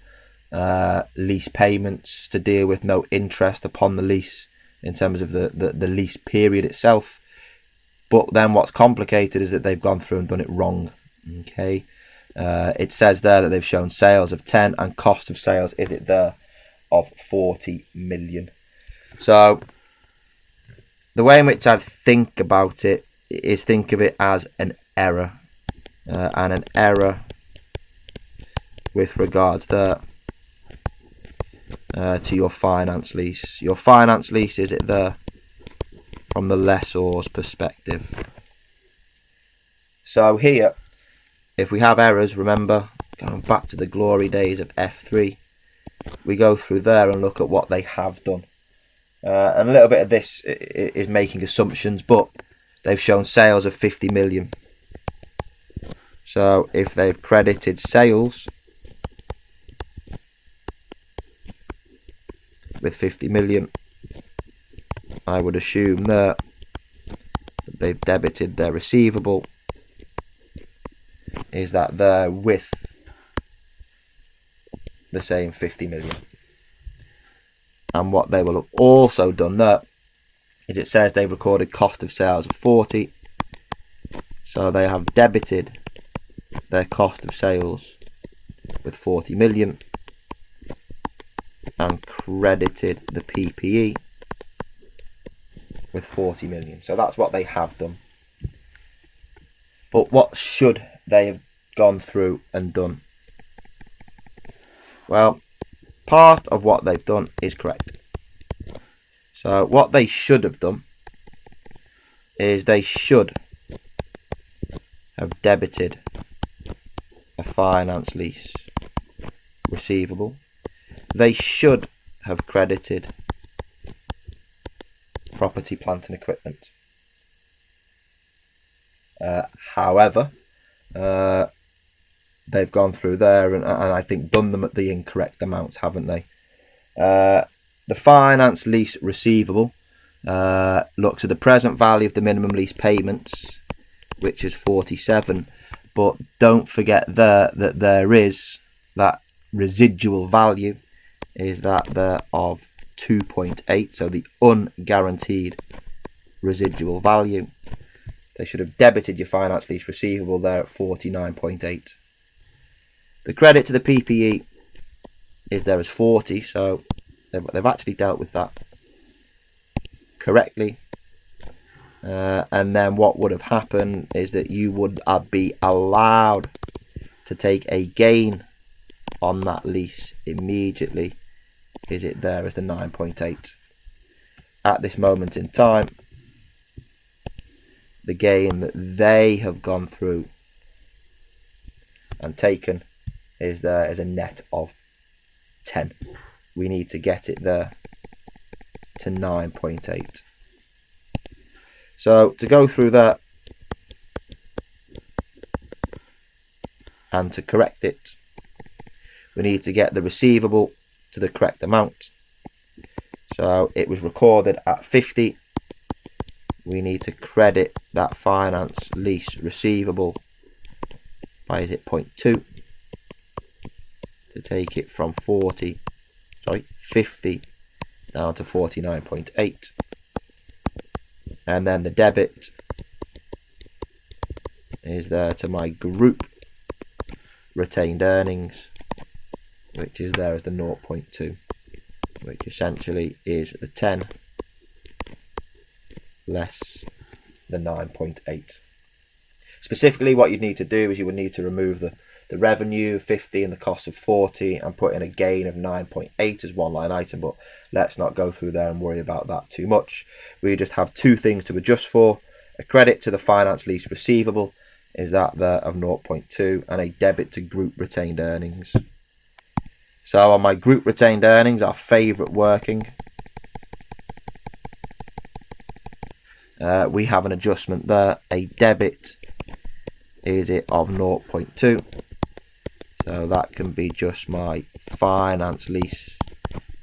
lease payments to deal with, no interest upon the lease in terms of the lease period itself. But then what's complicated is that they've gone through and done it wrong. Okay, it says there that they've shown sales of 10 and cost of sales, is it there, of 40 million. So the way in which I think about it is think of it as an error, and an error with regards to your finance lease. Your finance lease, is it there from the lessor's perspective? So here, if we have errors, remember, going back to the glory days of F3, we go through there and look at what they have done. And a little bit of this is making assumptions, but they've shown sales of 50 million. So if they've credited sales with 50 million, I would assume that they've debited their receivable, is that they're with the same 50 million. And what they will have also done there is it says they've recorded cost of sales of 40, so they have debited their cost of sales with 40 million and credited the PPE with 40 million. So that's what they have done. But what should they have gone through and done? Well, part of what they've done is correct. So what they should have done is they should have debited a finance lease receivable. They should have credited property, plant and equipment. However, they've gone through there and I think done them at the incorrect amounts, haven't they? The finance lease receivable looks at the present value of the minimum lease payments, which is 47, but don't forget there that there is that residual value, is that there of 2.8, so the unguaranteed residual value. They should have debited your finance lease receivable there at 49.8. The credit to the PPE is there as 40, so they've actually dealt with that correctly. And then what would have happened is that you would be allowed to take a gain on that lease immediately, is it there as the 9.8. At this moment in time, the gain that they have gone through and taken is there as a net of 10. We need to get it there to 9.8. So to go through that and to correct it, we need to get the receivable to the correct amount. So it was recorded at 50. We need to credit that finance lease receivable by, is it 0.2, to take it from 50 down to 49.8. And then the debit is there to my group retained earnings, which is there as the 0.2, which essentially is the 10 less the 9.8. Specifically, what you'd need to do is you would need to remove the revenue 50 and the cost of 40 and put in a gain of 9.8 as one line item, but let's not go through there and worry about that too much. We just have two things to adjust for: a credit to the finance lease receivable is that there of 0.2 and a debit to group retained earnings. So on my group retained earnings, our favourite working, we have an adjustment there. A debit is it of 0.2, so that can be just my finance lease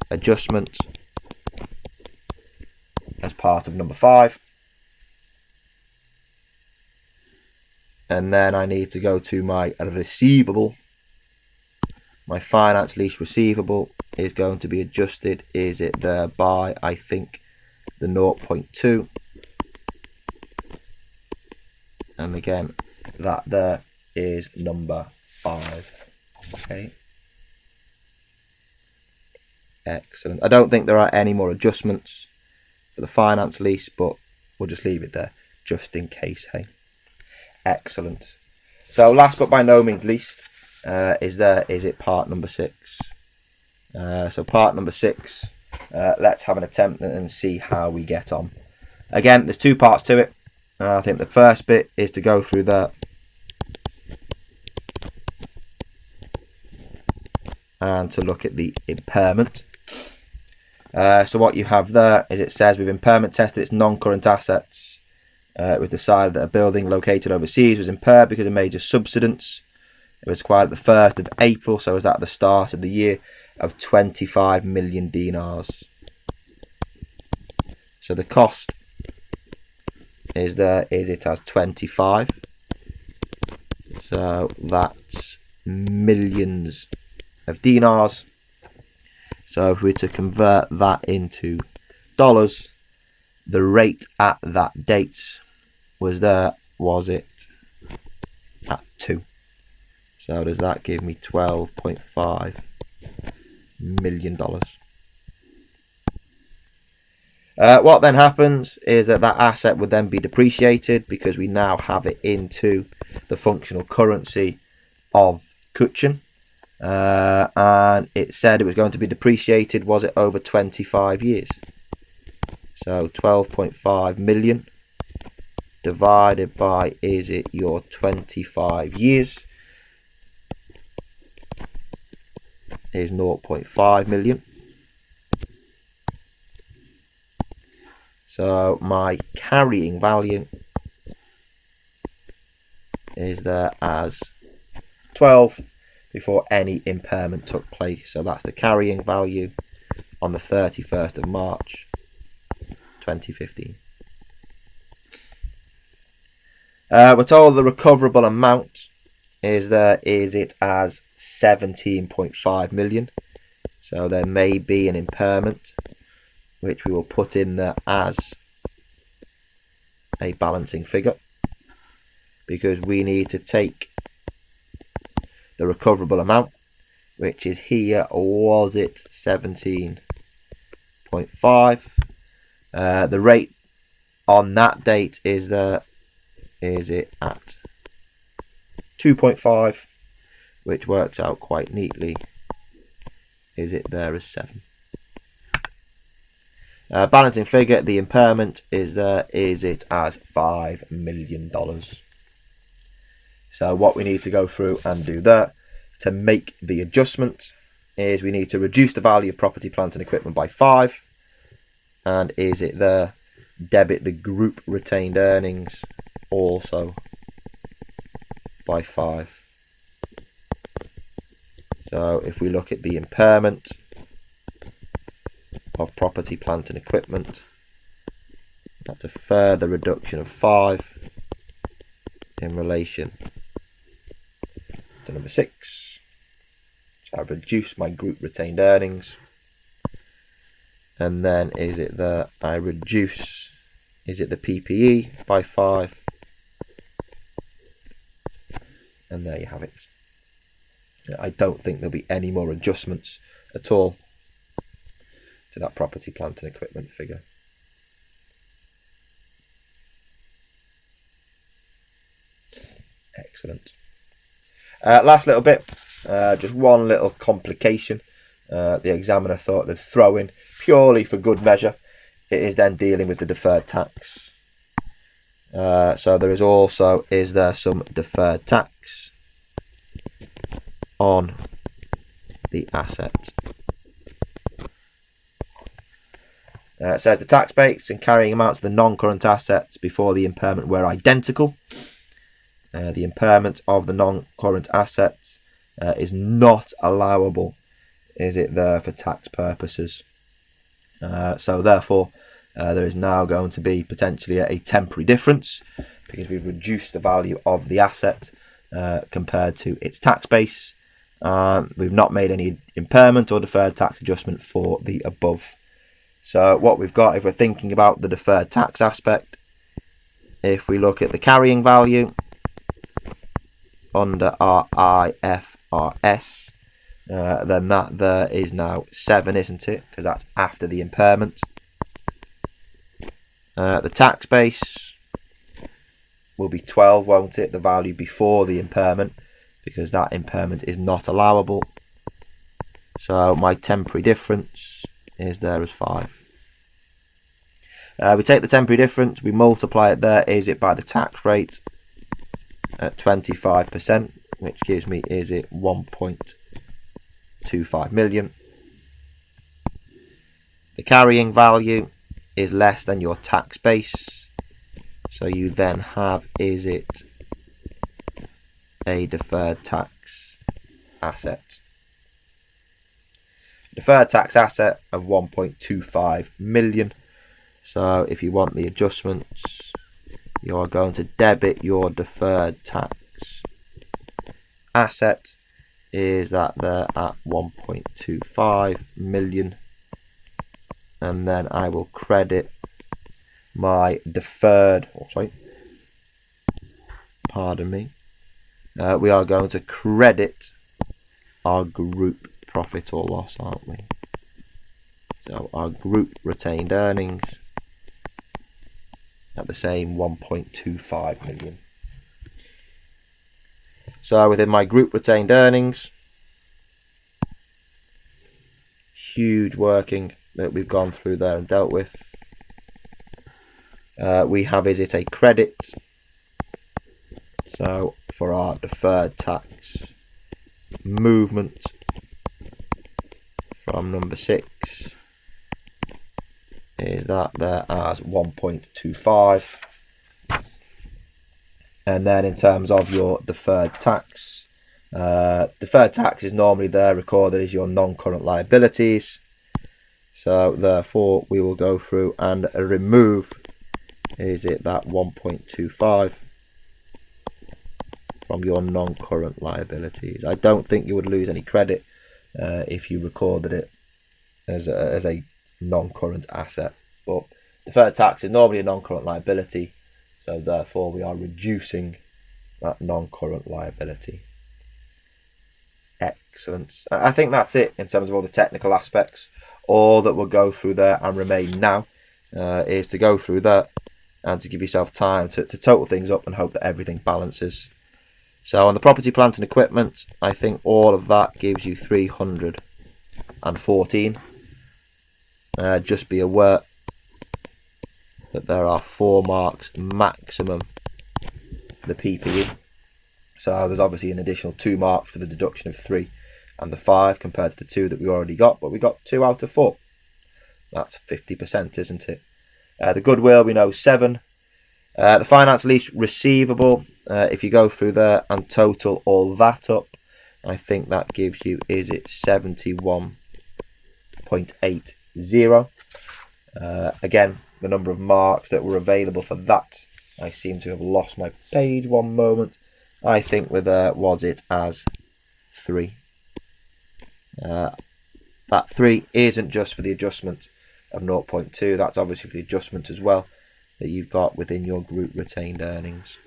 adjustment as part of number 5. And then I need to go to my receivable. My finance lease receivable is going to be adjusted, is it there by, I think, the 0.2. And again, that there is number 5. Okay. Excellent. I don't think there are any more adjustments for the finance lease, but we'll just leave it there just in case. Hey. Excellent. So last but by no means least, is it part number 6. So part number 6, let's have an attempt and see how we get on. Again, there's 2 parts to it. I think the first bit is to go through the and to look at the impairment. So what you have there is it says we've impairment tested its non-current assets. We've decided that a building located overseas was impaired because of major subsidence. It was acquired at the 1st of April, so it was at the start of the year, of 25 million dinars. So the cost is there, is it as 25. So that's millions of dinars. So if we were to convert that into dollars, the rate at that date was it at 2. So does that give me $12.5 million? What then happens is that asset would then be depreciated because we now have it into the functional currency of Kuchen. And it said it was going to be depreciated, was it over 25 years? So 12.5 million divided by, is it your 25 years, is 0.5 million. So my carrying value is there as 12 before any impairment took place. So that's the carrying value on the 31st of March 2015. We're told the recoverable amount is it as 17.5 million. So there may be an impairment, which we will put in there as a balancing figure, because we need to take the recoverable amount, which is here, was it 17.5. The rate on that date is it at 2.5, which works out quite neatly, is it there as 7. Balancing figure, the impairment is it as $5 million. So what we need to go through and do there to make the adjustment is we need to reduce the value of property, plant and equipment by 5. And is it there, debit the group retained earnings also by 5. So if we look at the impairment of property, plant and equipment, that's a further reduction of 5 in relation to number 6. So I've reduced my group retained earnings, and then is it that I reduce, is it the PPE by 5, and there you have it. I don't think there'll be any more adjustments at all to that property, plant and equipment figure. Excellent. Last little bit, just one little complication the examiner thought they'd throw in purely for good measure. It is then dealing with the deferred tax. So there is also, is there some deferred tax on the asset? It says the tax base and carrying amounts of the non-current assets before the impairment were identical. The impairment of the non-current assets is not allowable, is it there, for tax purposes. So therefore, there is now going to be potentially a temporary difference because we've reduced the value of the asset compared to its tax base. We've not made any impairment or deferred tax adjustment for the above. So what we've got, if we're thinking about the deferred tax aspect, if we look at the carrying value under our IFRS, then that there is now 7, isn't it? Because that's after the impairment. The tax base will be 12, won't it? The value before the impairment, because that impairment is not allowable. So my temporary difference is there as 5. We take the temporary difference, we multiply it there, is it by the tax rate at 25%, which gives me, is it 1.25 million. The carrying value is less than your tax base, so you then have, is it a deferred tax asset? Deferred tax asset of 1.25 million. So if you want the adjustments, you are going to debit your deferred tax asset, is that there at 1.25 million, and then I will credit my deferred, we are going to credit our group profit or loss, aren't we? So our group retained earnings at the same 1.25 million. So within my group retained earnings, huge working that we've gone through there and dealt with. We have, is it a credit? So for our deferred tax movement from number 6, is that there as 1.25. And then in terms of your deferred tax is normally there recorded as your non-current liabilities. So therefore we will go through and remove, is it that 1.25 from your non-current liabilities. I don't think you would lose any credit if you recorded it as a non-current asset, but deferred tax is normally a non-current liability, so therefore we are reducing that non-current liability. Excellent. I think that's it in terms of all the technical aspects. All that we'll go through there and remain now is to go through that and to give yourself time to total things up and hope that everything balances. So on the property, plant and equipment, I think all of that gives you 314. Just be aware that there are 4 marks maximum for the PPE. So there's obviously an additional 2 marks for the deduction of 3 and the 5 compared to the 2 that we already got, but we got 2 out of 4. That's 50%, isn't it? The goodwill, we know 7. The finance lease receivable, if you go through there and total all that up, I think that gives you, is it 71.80. Again, the number of marks that were available for that, I seem to have lost my page one moment. I think with was it as 3. That 3 isn't just for the adjustment of 0.2, that's obviously for the adjustment as well that you've got within your group retained earnings.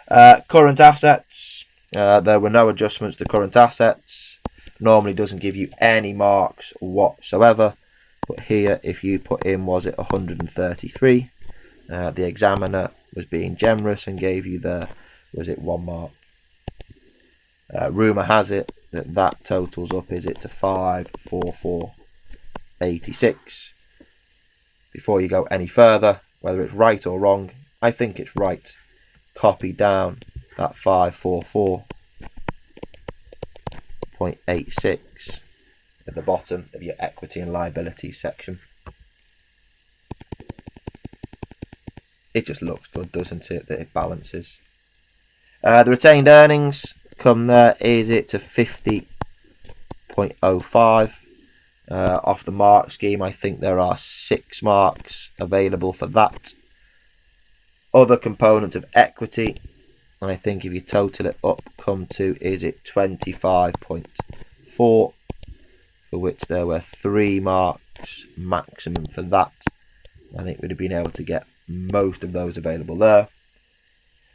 Current assets, There were no adjustments to current assets. Normally doesn't give you any marks whatsoever. But here, if you put in, was it 133? The examiner was being generous and gave you was it 1 mark? Rumour has it that totals up, is it to 54486. Before you go any further, whether it's right or wrong, I think it's right. Copy down that 544.86 at the bottom of your equity and liabilities section. It just looks good, doesn't it, that it balances. The retained earnings come there, is it to 50.05. Off the mark scheme, I think there are 6 marks available for that. Other components of equity, and I think if you total it up, come to, is it 25.4, for which there were 3 marks maximum for that. I think we'd have been able to get most of those available there.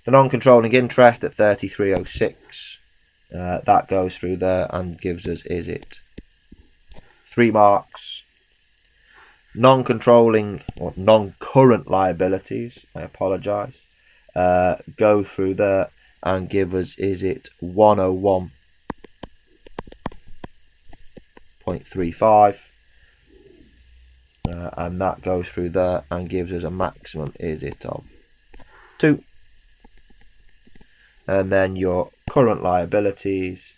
The non-controlling interest at 3306, that goes through there and gives us, is it 3 marks. Non-controlling or non-current liabilities, I apologise, go through there and give us, is it 101.35, and that goes through there and gives us a maximum, is it of 2. And then your current liabilities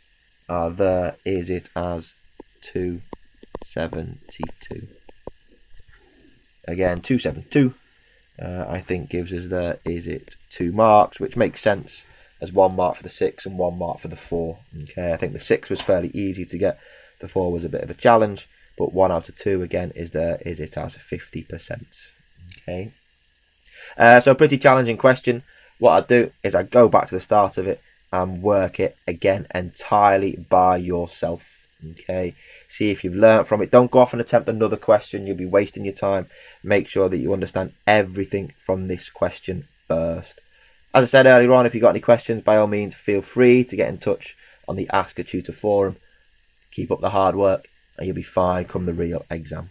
are there, is it as 272. Again, 272, I think gives us there, is it 2 marks, which makes sense as 1 mark for the 6 and 1 mark for the 4. Okay, I think the 6 was fairly easy to get, the 4 was a bit of a challenge, but 1 out of 2 again is there, is it as 50%. Okay, so a pretty challenging question. What I do is I go back to the start of it and work it again entirely by yourself. Okay, see if you've learnt from it. Don't go off and attempt another question, you'll be wasting your time. Make sure that you understand everything from this question first. As I said earlier on, if you've got any questions, by all means feel free to get in touch on the ACCA Tutor forum. Keep up the hard work and you'll be fine come the real exam.